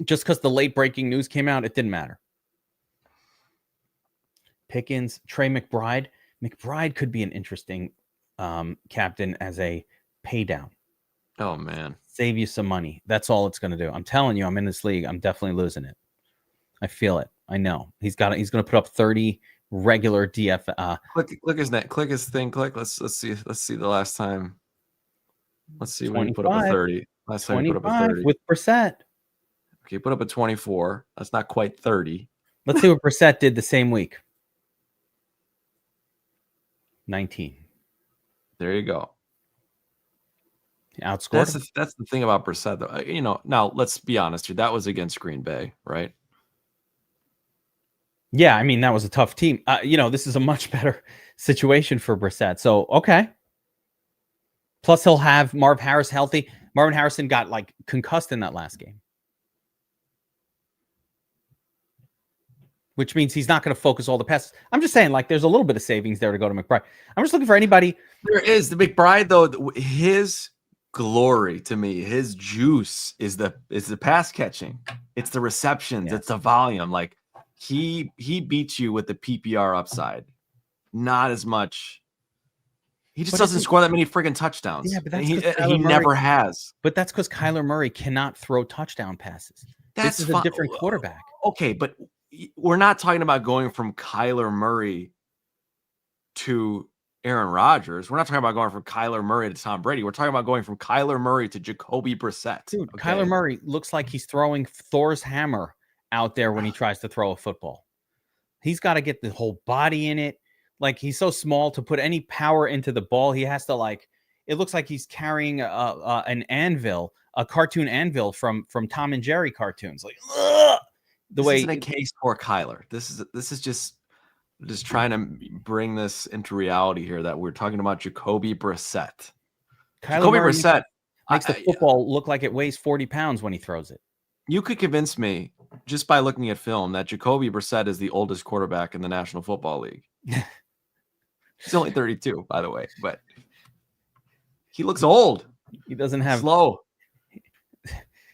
Speaker 1: Just because the late breaking news came out, it didn't matter. Pickens, Trey McBride. McBride could be an interesting captain as a pay down.
Speaker 2: Oh, man.
Speaker 1: Save you some money. That's all it's going to do. I'm telling you, I'm in this league. I'm definitely losing it. I feel it. I know. He's going to put up 30 regular DF.
Speaker 2: Click his net. Click his thing. Click. Let's see. Let's see the last time. Let's see when he put up a 30. Last time he put up a 30
Speaker 1: with Brissett.
Speaker 2: Okay, put up a 24. That's not quite 30.
Speaker 1: Let's see what Brissett did the same week. 19.
Speaker 2: There you go.
Speaker 1: Outscored.
Speaker 2: That's the thing about Brissett, though. Now let's be honest here. That was against Green Bay, right?
Speaker 1: Yeah, I mean, that was a tough team. This is a much better situation for Brissett. So, okay. Plus, he'll have Marv Harris healthy. Marvin Harrison got concussed in that last game, which means he's not going to focus all the passes. I'm just saying, there's a little bit of savings there to go to McBride. I'm just looking for anybody.
Speaker 2: There is the McBride, though. His glory to me, his juice is the pass catching. It's the receptions. Yeah. It's the volume. He beats you with the PPR upside. Not as much. He just doesn't score that many friggin' touchdowns. Yeah, but that's he never has.
Speaker 1: But that's because Kyler Murray cannot throw touchdown passes. This is a different quarterback.
Speaker 2: Okay, but we're not talking about going from Kyler Murray to Aaron Rodgers. We're not talking about going from Kyler Murray to Tom Brady. We're talking about going from Kyler Murray to Jacoby Brissett.
Speaker 1: Dude, okay? Kyler Murray looks like he's throwing Thor's hammer out there when he tries to throw a football. He's got to get the whole body in it. He's so small to put any power into the ball. He has to it looks like he's carrying an anvil, a cartoon anvil from Tom and Jerry cartoons.
Speaker 2: This isn't a case for Kyler. This is just trying to bring this into reality here that we're talking about Jacoby Brissett.
Speaker 1: Jacoby Brissett makes the football look like it weighs 40 pounds when he throws it.
Speaker 2: You could convince me just by looking at film that Jacoby Brissett is the oldest quarterback in the National Football League. He's only 32, by the way, but he looks old.
Speaker 1: He doesn't have
Speaker 2: slow.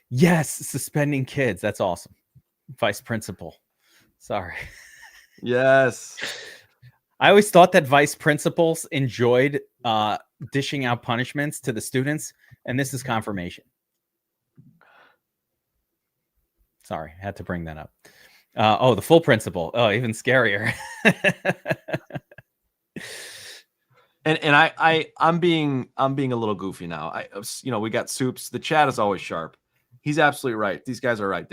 Speaker 1: Yes, suspending kids. That's awesome. Vice principal. Sorry.
Speaker 2: Yes.
Speaker 1: I always thought that vice principals enjoyed dishing out punishments to the students, and this is confirmation. Sorry, had to bring that up. The full principal. Oh, even scarier.
Speaker 2: And I'm being a little goofy now. We got Soups. The chat is always sharp. He's absolutely right. These guys are right.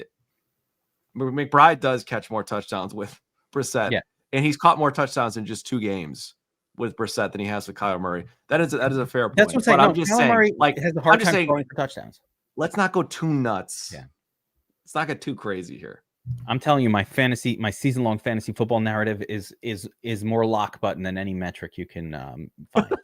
Speaker 2: McBride does catch more touchdowns with Brissett.
Speaker 1: Yeah.
Speaker 2: And he's caught more touchdowns in just 2 games with Brissett than he has with Kyler Murray. That is a fair point.
Speaker 1: That's what I'm saying. Kyler Murray has a hard time throwing for touchdowns.
Speaker 2: Let's not go too nuts.
Speaker 1: Yeah.
Speaker 2: Let's not get too crazy here.
Speaker 1: I'm telling you, my season-long fantasy football narrative is more lock button than any metric you can find.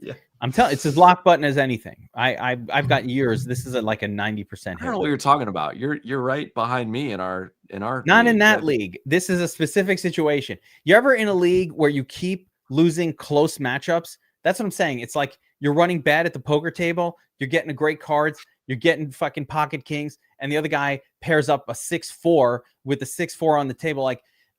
Speaker 2: Yeah,
Speaker 1: I'm telling. It's as lock button as anything. I've got years. This is like a 90%.
Speaker 2: I don't know what you're talking about. You're right behind me in our.
Speaker 1: Not league. In that league. This is a specific situation. You're ever in a league where you keep losing close matchups? That's what I'm saying. It's like you're running bad at the poker table. You're getting great cards. You're getting fucking pocket kings, and the other guy pairs up a 6-4 with a 6-4 on the table.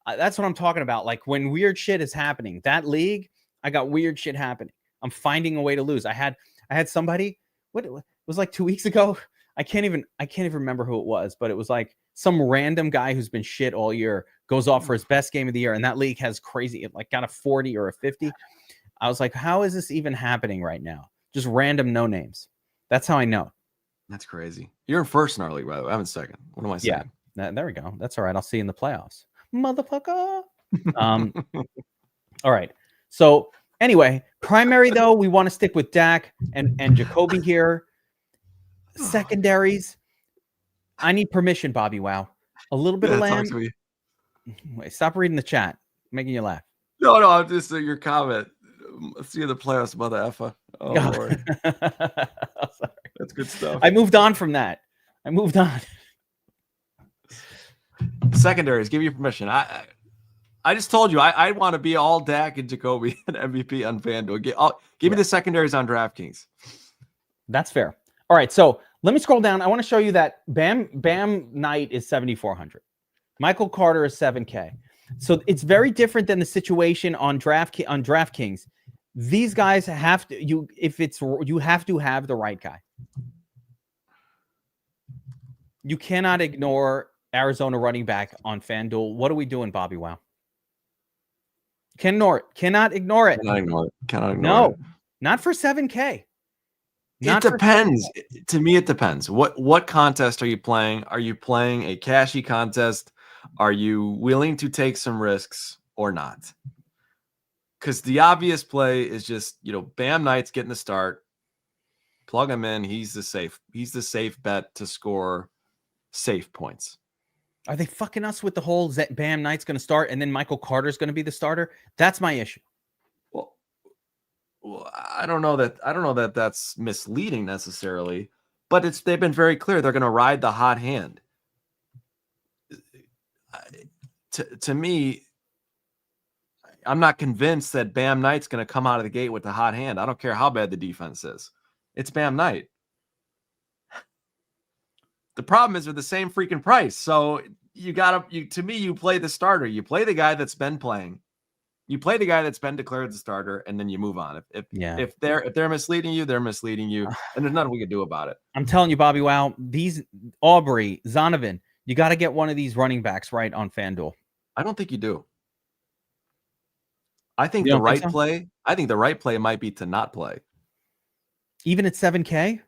Speaker 1: That's what I'm talking about. Like when weird shit is happening, that league, I got weird shit happening. I'm finding a way to lose. I had somebody, what it was like 2 weeks ago. I can't even remember who it was, but it was like some random guy who's been shit all year goes off for his best game of the year. And that league has crazy, like got a 40 or a 50. I was like, how is this even happening right now? Just random no names. That's how I know.
Speaker 2: That's crazy. You're in first in our league, by the way. I'm in second. What am I saying?
Speaker 1: Yeah, there we go. That's all right. I'll see you in the playoffs, motherfucker. All right. So anyway, primary though, we want to stick with Dak and Jacoby here. Secondaries, I need permission, Bobbywow. A little bit of Lamb. Wait, stop reading the chat, making you laugh.
Speaker 2: No, I'm just your comment. See you in the playoffs, mother effer. Oh Lord, that's good stuff.
Speaker 1: I moved on from that. I moved on.
Speaker 2: Secondaries, give you permission. I just told you I want to be all Dak and Jacoby and MVP on FanDuel. Give me the secondaries on DraftKings.
Speaker 1: That's fair. All right, so let me scroll down. I want to show you that Bam Knight is 7,400. Michael Carter is 7K. So it's very different than the situation on DraftKings. These guys have to you have to have the right guy. You cannot ignore Arizona running back on FanDuel. What are we doing, Bobbywow? Cannot ignore it. No, not for 7K.
Speaker 2: It depends. To me, it depends. What contest are you playing? Are you playing a cashy contest? Are you willing to take some risks or not? Because the obvious play is just, Bam Knight's getting the start. Plug him in. He's the safe bet to score safe points.
Speaker 1: Are they fucking us with the whole Bam Knight's going to start and then Michael Carter's going to be the starter? That's my issue.
Speaker 2: Well, I don't know that that's misleading necessarily, but they've been very clear they're going to ride the hot hand. To me, I'm not convinced that Bam Knight's going to come out of the gate with the hot hand. I don't care how bad the defense is. It's Bam Knight. The problem is they're the same freaking price. So you play the starter. You play the guy that's been playing. You play the guy that's been declared the starter, and then you move on. If they're misleading you, they're misleading you, and there's nothing we can do about it.
Speaker 1: I'm telling you, Bobbywow, these Aubrey, Zonovan, you got to get one of these running backs right on FanDuel.
Speaker 2: I don't think you do. I think the right play. I think the right play might be to not play,
Speaker 1: even at 7K.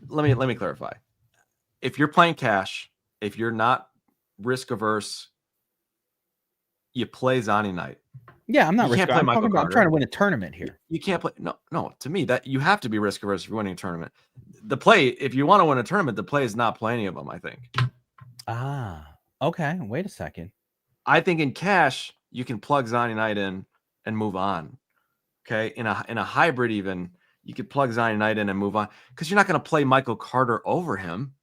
Speaker 2: Let me clarify. If you're playing cash, if you're not risk averse, you play Zonnie Knight.
Speaker 1: Yeah, I'm not risk averse. I'm trying to win a tournament here.
Speaker 2: You can't play. No. To me, that you have to be risk averse if you're winning a tournament. The play, if you want to win a tournament, the play is not play any of them. I think.
Speaker 1: Okay. Wait a second.
Speaker 2: I think in cash you can plug Zonnie Knight in and move on. Okay, in a hybrid even you could plug Zonnie Knight in and move on because you're not going to play Michael Carter over him.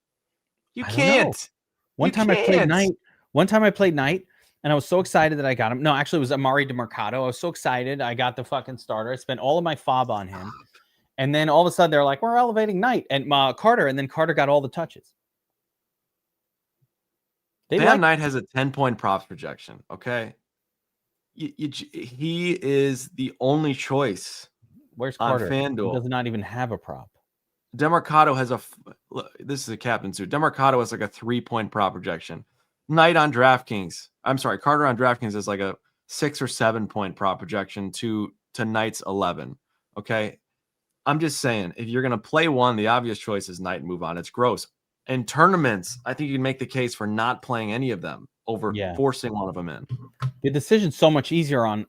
Speaker 2: You can't.
Speaker 1: One time I played Knight. And I was so excited that I got him. No, actually, it was Amari DeMercado. I was so excited. I got the fucking starter. I spent all of my FOB on him. And then all of a sudden, they're like, we're elevating Knight and Carter. And then Carter got all the touches.
Speaker 2: Bam Knight has a 10-point props projection, okay? He is the only choice.
Speaker 1: Where's Carter?
Speaker 2: On FanDuel.
Speaker 1: He does not even have a prop.
Speaker 2: DeMercado has this is a captain suit. DeMercado has like a 3-point prop projection. Knight on DraftKings. I'm sorry, Carter on DraftKings is like a 6 or 7-point prop projection to Knight's 11. Okay. I'm just saying, if you're going to play one, the obvious choice is Knight and move on. It's gross. In tournaments, I think you can make the case for not playing any of them over forcing one of them in.
Speaker 1: The decision's so much easier on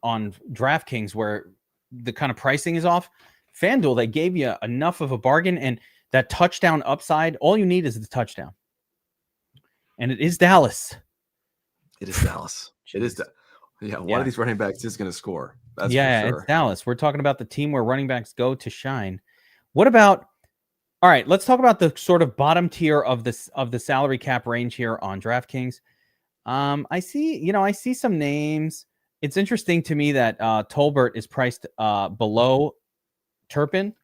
Speaker 1: DraftKings where the kind of pricing is off. FanDuel, they gave you enough of a bargain, and that touchdown upside, all you need is the touchdown. And it is Dallas.
Speaker 2: It is Dallas. It is. One of these running backs is going to score. That's for sure.
Speaker 1: It's Dallas. We're talking about the team where running backs go to shine. What about? All right, let's talk about the sort of bottom tier of the salary cap range here on DraftKings. I see some names. It's interesting to me that Tolbert is priced below Turpin.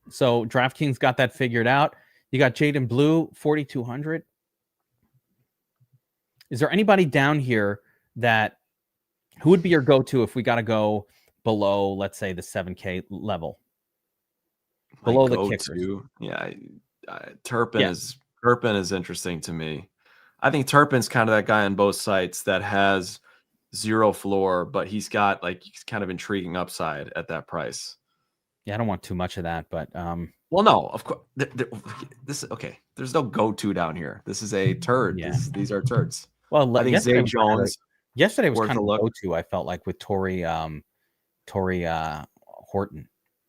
Speaker 1: So DraftKings got that figured out. You got Jaden Blue, 4,200. Is there anybody down here who would be your go-to if we got to go below, let's say, the 7K level? Below the kickers.
Speaker 2: Yeah, Turpin is interesting to me. I think Turpin's kind of that guy on both sites that has zero floor, but he's got kind of intriguing upside at that price.
Speaker 1: Yeah, I don't want too much of that, but
Speaker 2: well, no, of course. This okay. There's no go-to down here. This is a turd.
Speaker 1: Yeah.
Speaker 2: These are turds.
Speaker 1: Well,
Speaker 2: I think Zay Jones.
Speaker 1: Yesterday was kind of go-to. I felt like with Torrey Horton.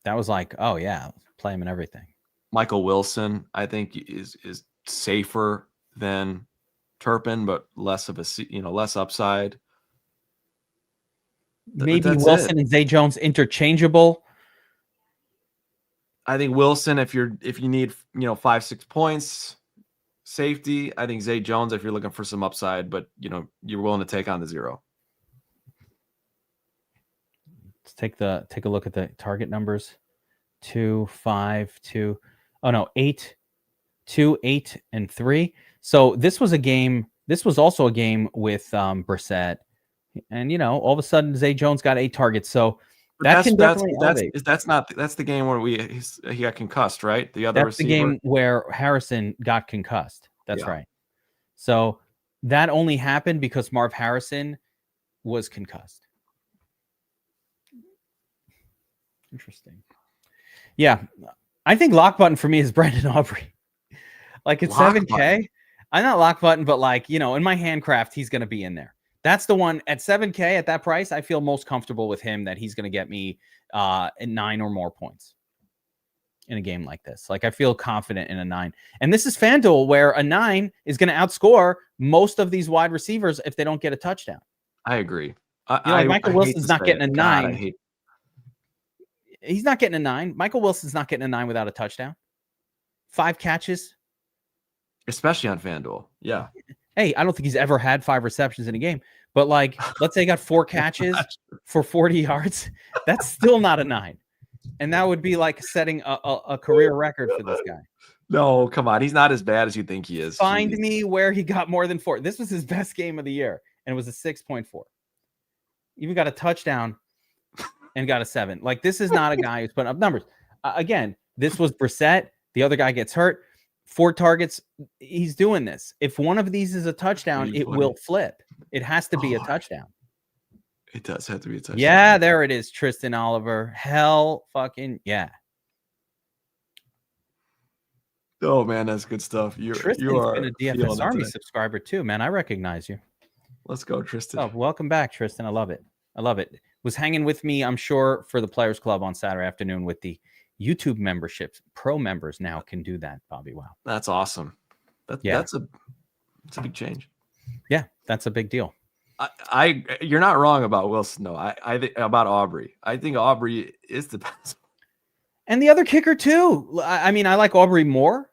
Speaker 1: That was like, oh yeah, play him and everything.
Speaker 2: Michael Wilson, I think, is safer than Turpin, but less of less upside.
Speaker 1: Maybe Wilson and Zay Jones interchangeable.
Speaker 2: I think Wilson, if you need 5-6 points, safety. I think Zay Jones, if you're looking for some upside, but you're willing to take on the 0.
Speaker 1: Let's take a look at the target numbers. 2, 5, 2. Oh no, 8, 2, 8, and 3. So this was a game. This was also a game with Brissett, and all of a sudden Zay Jones got 8 targets. So that's the game where he got concussed, right? The other receiver.
Speaker 2: The
Speaker 1: game where Harrison got concussed. That's right. So that only happened because Marv Harrison was concussed. Interesting. Yeah, I think lock button for me is Brandon Aubrey. Like at 7K, I'm not lock button, but in my handcraft, he's going to be in there. That's the one at 7K at that price. I feel most comfortable with him that he's going to get me 9 or more points in a game like this. I feel confident in a 9. And this is FanDuel where a 9 is going to outscore most of these wide receivers if they don't get a touchdown.
Speaker 2: I agree.
Speaker 1: Michael Wilson's not getting a 9. He's not getting a 9. Michael Wilson's not getting a 9 without a touchdown. 5 catches.
Speaker 2: Especially on FanDuel. Yeah.
Speaker 1: Hey, I don't think he's ever had 5 receptions in a game. But let's say he got 4 catches for 40 yards. That's still not a 9. And that would be setting a career record for this guy.
Speaker 2: No, come on. He's not as bad as you think he is.
Speaker 1: Find me where he got more than 4. This was his best game of the year. And it was a 6.4. Even got a touchdown and got a 7. This is not a guy who's putting up numbers. Again, this was Brissett. The other guy gets hurt. 4 targets. He's doing this. If one of these is a touchdown, it will flip. It has to be a touchdown.
Speaker 2: It does have to be a touchdown.
Speaker 1: Yeah, there it is. Tristan Oliver. Hell fucking yeah.
Speaker 2: Oh man, that's good stuff.
Speaker 1: Tristan's been a DFS Army subscriber too, man. I recognize you.
Speaker 2: Let's go, Tristan.
Speaker 1: Oh, welcome back, Tristan. I love it. Was hanging with me, I'm sure, for the Players Club on Saturday afternoon with the YouTube memberships. Pro members now can do that, Bobbywow.
Speaker 2: That's awesome. That's a big change.
Speaker 1: Yeah, that's a big deal.
Speaker 2: You're not wrong about Wilson, though. I think about Aubrey. I think Aubrey is the best.
Speaker 1: And the other kicker, too. I mean, I like Aubrey more.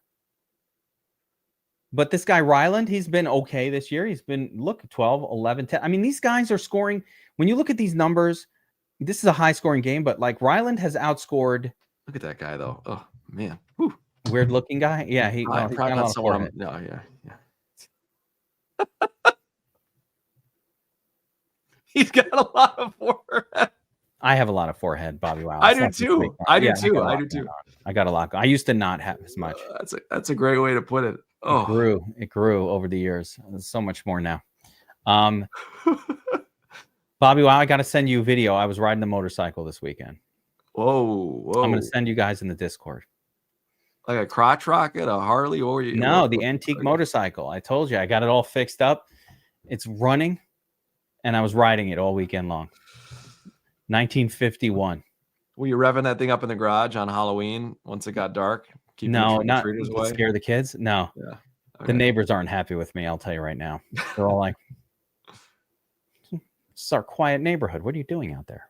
Speaker 1: But this guy, Ryland, he's been okay this year. He's been, 12, 11, 10. I mean, these guys are scoring. When you look at these numbers, this is a high-scoring game, but Ryland has outscored.
Speaker 2: Look at that guy, though. Oh, man.
Speaker 1: Weird-looking guy. Yeah, he
Speaker 2: probably not someone. No, yeah. He's got a lot of forehead.
Speaker 1: I have a lot of forehead, Bobbywow.
Speaker 2: I do too. I do too.
Speaker 1: I got a lot. I used to not have as much.
Speaker 2: That's a great way to put it. Oh,
Speaker 1: it grew over the years. There's so much more now. Bobbywow, I got to send you a video. I was riding the motorcycle this weekend.
Speaker 2: Whoa.
Speaker 1: I'm going to send you guys in the Discord.
Speaker 2: Like a crotch rocket, a Harley, or
Speaker 1: the antique motorcycle. I told you, I got it all fixed up. It's running, and I was riding it all weekend long. 1951.
Speaker 2: Were you revving that thing up in the garage on Halloween once it got dark?
Speaker 1: No, not to scare the kids. No.
Speaker 2: Yeah. Okay.
Speaker 1: The neighbors aren't happy with me, I'll tell you right now. They're all like, this is our quiet neighborhood. What are you doing out there?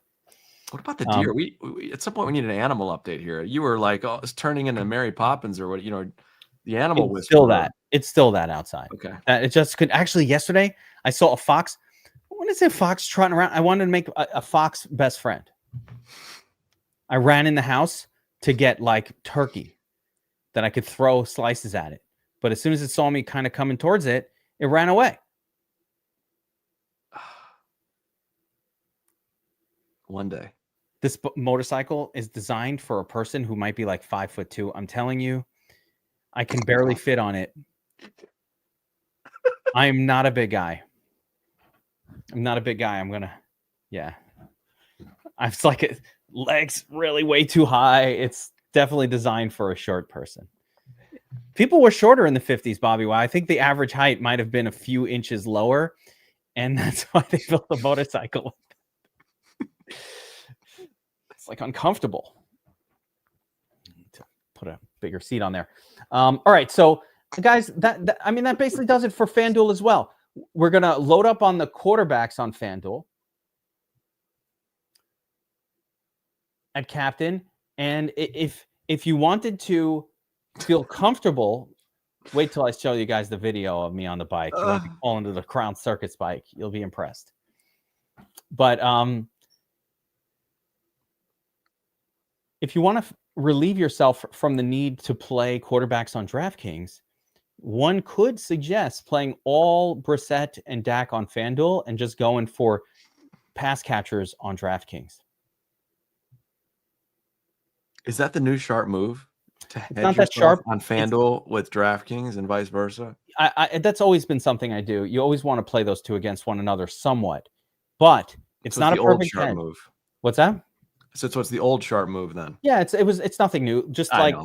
Speaker 2: What about the deer? We at some point we need an animal update here. You were like, it's turning into Mary Poppins or what? The animal was
Speaker 1: It's still that outside.
Speaker 2: Okay.
Speaker 1: It just could. Actually, yesterday I saw a fox. When I say fox trotting around, I wanted to make a fox best friend. I ran in the house to get turkey that I could throw slices at it. But as soon as it saw me kind of coming towards it, it ran away.
Speaker 2: One day.
Speaker 1: This motorcycle is designed for a person who might be like 5'2". I'm telling you, I can barely fit on it. I'm not a big guy. I'm gonna, yeah. It's like legs really way too high. It's definitely designed for a short person. People were shorter in the 50s, Bobby. Why? I think the average height might have been a few inches lower, and that's why they built the motorcycle. It's like uncomfortable. Need to put a bigger seat on there. All right, so guys, that basically does it for FanDuel as well. We're gonna load up on the quarterbacks on FanDuel at captain, and if you wanted to feel comfortable, wait till I show you guys the video of me on the bike. You want to fall into the Crown Circuits bike, you'll be impressed. But if you want to relieve yourself from the need to play quarterbacks on DraftKings, one could suggest playing all Brissett and Dak on FanDuel and just going for pass catchers on DraftKings.
Speaker 2: Is that the new sharp move? To hedge
Speaker 1: not that sharp
Speaker 2: on FanDuel with DraftKings and vice versa?
Speaker 1: That's always been something I do. You always want to play those two against one another somewhat. But it's not a perfect
Speaker 2: sharp move.
Speaker 1: What's that?
Speaker 2: So it's the old sharp move then?
Speaker 1: Yeah, it's nothing new. Just like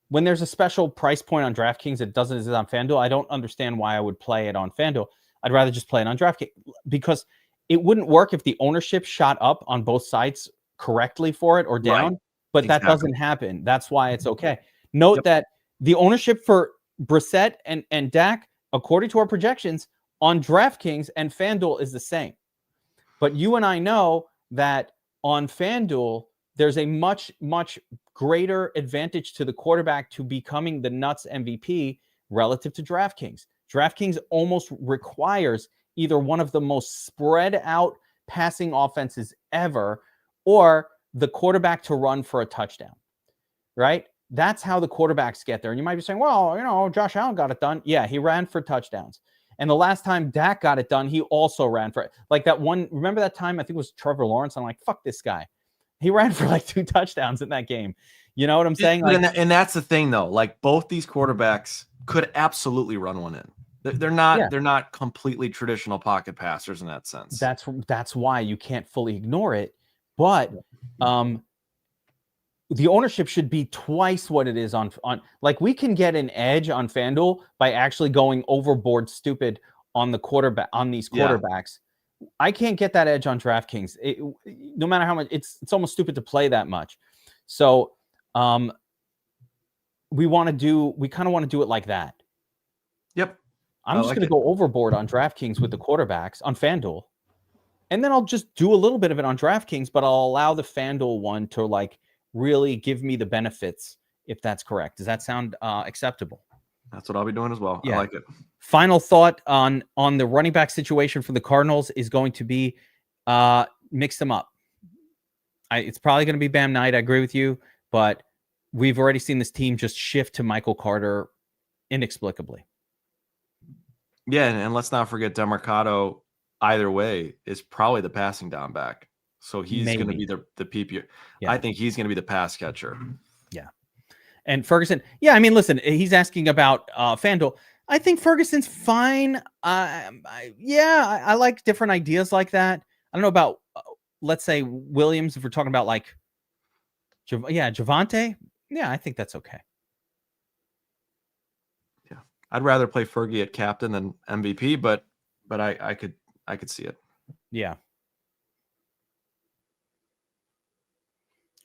Speaker 1: when there's a special price point on DraftKings that doesn't exist on FanDuel, I don't understand why I would play it on FanDuel. I'd rather just play it on DraftKings because it wouldn't work if the ownership shot up on both sides correctly for it or down. Right. But that doesn't happen. That's why it's okay. Note that the ownership for Brissett and Dak, according to our projections, on DraftKings and FanDuel is the same. But you and I know that on FanDuel, there's a much, much greater advantage to the quarterback to becoming the nuts MVP relative to DraftKings. DraftKings almost requires either one of the most spread out passing offenses ever or the quarterback to run for a touchdown, right? That's how the quarterbacks get there. And you might be saying, well, Josh Allen got it done. Yeah, he ran for touchdowns. And the last time Dak got it done, he also ran for it. Like that one, remember that time? I think it was Trevor Lawrence. I'm like, fuck this guy. He ran for like 2 touchdowns in that game. You know what I'm saying? Like,
Speaker 2: and that's the thing, though. Like both these quarterbacks could absolutely run one in. They're not completely traditional pocket passers in that sense.
Speaker 1: That's why you can't fully ignore it. But the ownership should be twice what it is on like we can get an edge on FanDuel by actually going overboard stupid on the quarterback on these quarterbacks. Yeah. I can't get that edge on DraftKings. No matter how much it's almost stupid to play that much. So we kind of want to do it like that.
Speaker 2: Yep.
Speaker 1: I'm just going to go overboard on DraftKings with the quarterbacks on FanDuel. And then I'll just do a little bit of it on DraftKings, but I'll allow the FanDuel one to like really give me the benefits, if that's correct. Does that sound acceptable?
Speaker 2: That's what I'll be doing as well.
Speaker 1: Yeah.
Speaker 2: I like it.
Speaker 1: Final thought on the running back situation for the Cardinals is going to be mix them up. It's probably going to be Bam Knight. I agree with you, but we've already seen this team just shift to Michael Carter inexplicably.
Speaker 2: Yeah, and let's not forget DeMarcado. Either way, is probably the passing down back. So he's going to be the PPR. Yeah. I think he's going to be the pass catcher.
Speaker 1: Yeah. And Ferguson, yeah, I mean, listen, he's asking about FanDuel. I think Ferguson's fine. I like different ideas like that. I don't know about, let's say, Williams, if we're talking about like, Javonte. Yeah, I think that's okay.
Speaker 2: Yeah. I'd rather play Fergie at captain than MVP, but I could see it.
Speaker 1: Yeah.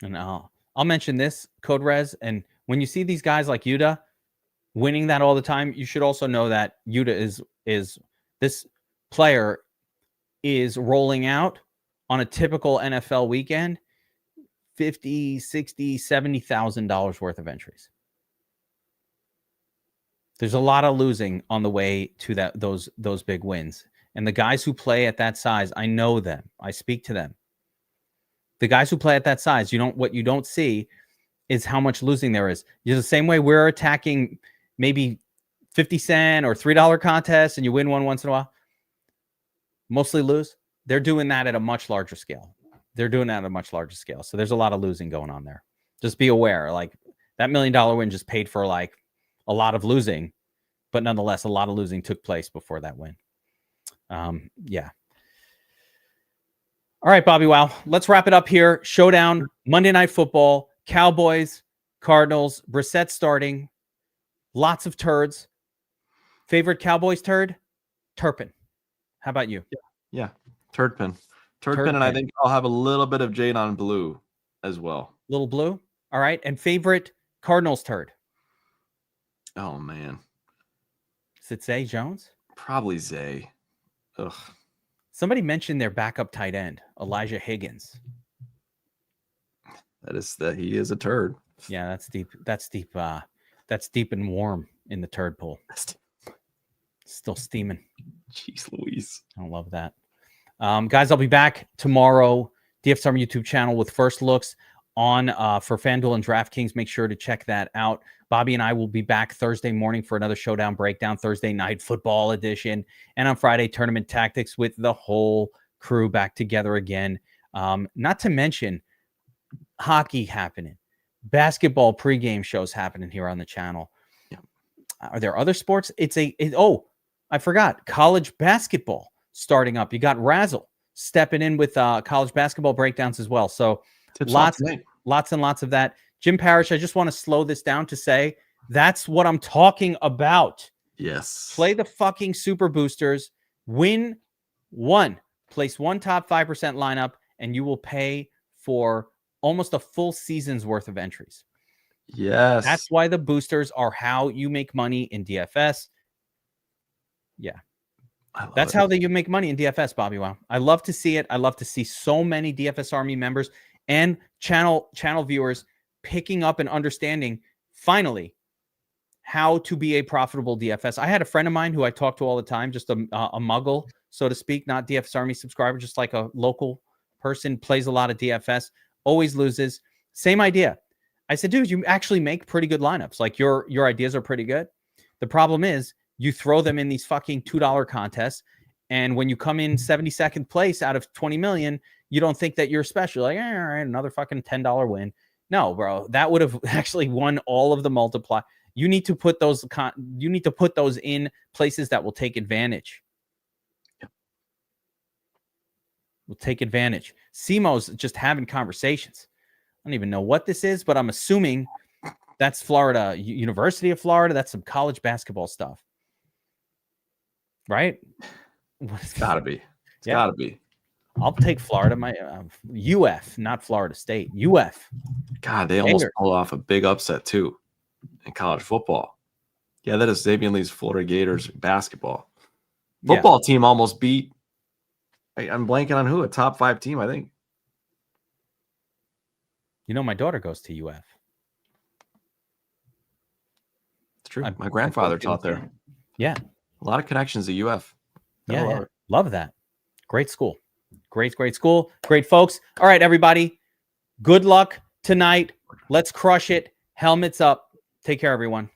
Speaker 1: And I'll mention this, Code Res, and when you see these guys like Yuta winning that all the time, you should also know that Yuta is this player is rolling out on a typical NFL weekend $50,000, $60,000, $70,000 worth of entries. There's a lot of losing on the way to those big wins. And the guys who play at that size, I know them. I speak to them. The guys who play at that size, what you don't see is how much losing there is. The same way we're attacking maybe 50 cent or $3 contests and you win one once in a while. Mostly lose. they're doing that at a much larger scale. So there's a lot of losing going on there. Just be aware, like that $1 million win just paid for like a lot of losing, but nonetheless, a lot of losing took place before that win. Yeah. All right, Bobbywow, let's wrap it up here. Showdown, Monday Night Football, Cowboys, Cardinals, Brissett starting, lots of turds. Favorite Cowboys turd? Turpin. How about you?
Speaker 2: Yeah. Turpin, and I think I'll have a little bit of Jade on Blue as well.
Speaker 1: Little Blue? All right. And favorite Cardinals turd?
Speaker 2: Oh, man.
Speaker 1: Is it Zay Jones?
Speaker 2: Probably Zay. Ugh.
Speaker 1: Somebody mentioned their backup tight end, Elijah Higgins.
Speaker 2: He is a turd.
Speaker 1: Yeah, that's deep. That's deep and warm in the turd pool. Still steaming.
Speaker 2: Jeez Louise.
Speaker 1: I love that. Guys, I'll be back tomorrow. DFS Army YouTube channel with first looks on for FanDuel and DraftKings. Make sure to check that out. Bobby and I will be back Thursday morning for another Showdown breakdown, Thursday night football edition, and on Friday, tournament tactics with the whole crew back together again. Not to mention hockey happening, basketball pregame shows happening here on the channel.
Speaker 2: Yeah.
Speaker 1: Are there other sports? I forgot. College basketball starting up. You got Razzle stepping in with college basketball breakdowns as well. So lots and lots of that. Jim Parrish, I just want to slow this down to say that's what I'm talking about.
Speaker 2: Yes.
Speaker 1: Play the fucking super boosters. Win one. Place one top 5% lineup, and you will pay for almost a full season's worth of entries.
Speaker 2: Yes.
Speaker 1: That's why the boosters are how you make money in DFS. Yeah. That's how you make money in DFS, Bobbywow. I love to see it. I love to see so many DFS Army members and channel viewers picking up and understanding finally how to be a profitable DFS. I had a friend of mine who I talk to all the time, just a muggle, so to speak, not DFS Army subscriber, just like a local person, plays a lot of DFS, always loses. Same idea. I said, dude, you actually make pretty good lineups. Like your ideas are pretty good. The problem is you throw them in these fucking $2 contests. And when you come in 72nd place out of 20 million, you don't think that you're special. Like, all right, another fucking $10 win. No, bro, that would have actually won all of the multiply. You need to put those in places that will take advantage. Will take advantage. Simo's just having conversations. I don't even know what this is, but I'm assuming that's Florida, University of Florida. That's some college basketball stuff. Right?
Speaker 2: It's gotta be. It's gotta be.
Speaker 1: I'll take Florida. My UF, not Florida State. UF.
Speaker 2: God, they almost pulled off a big upset too in college football. Yeah, that is Xavier Lee's Florida Gators basketball. Football team almost beat. I'm blanking on who, a top 5 team, I think.
Speaker 1: You know, my daughter goes to UF.
Speaker 2: It's true. My grandfather taught there.
Speaker 1: Yeah.
Speaker 2: A lot of connections to UF.
Speaker 1: Yeah. Love that. Great school. Great school. Great folks. All right, everybody. Good luck tonight. Let's crush it. Helmets up. Take care, everyone.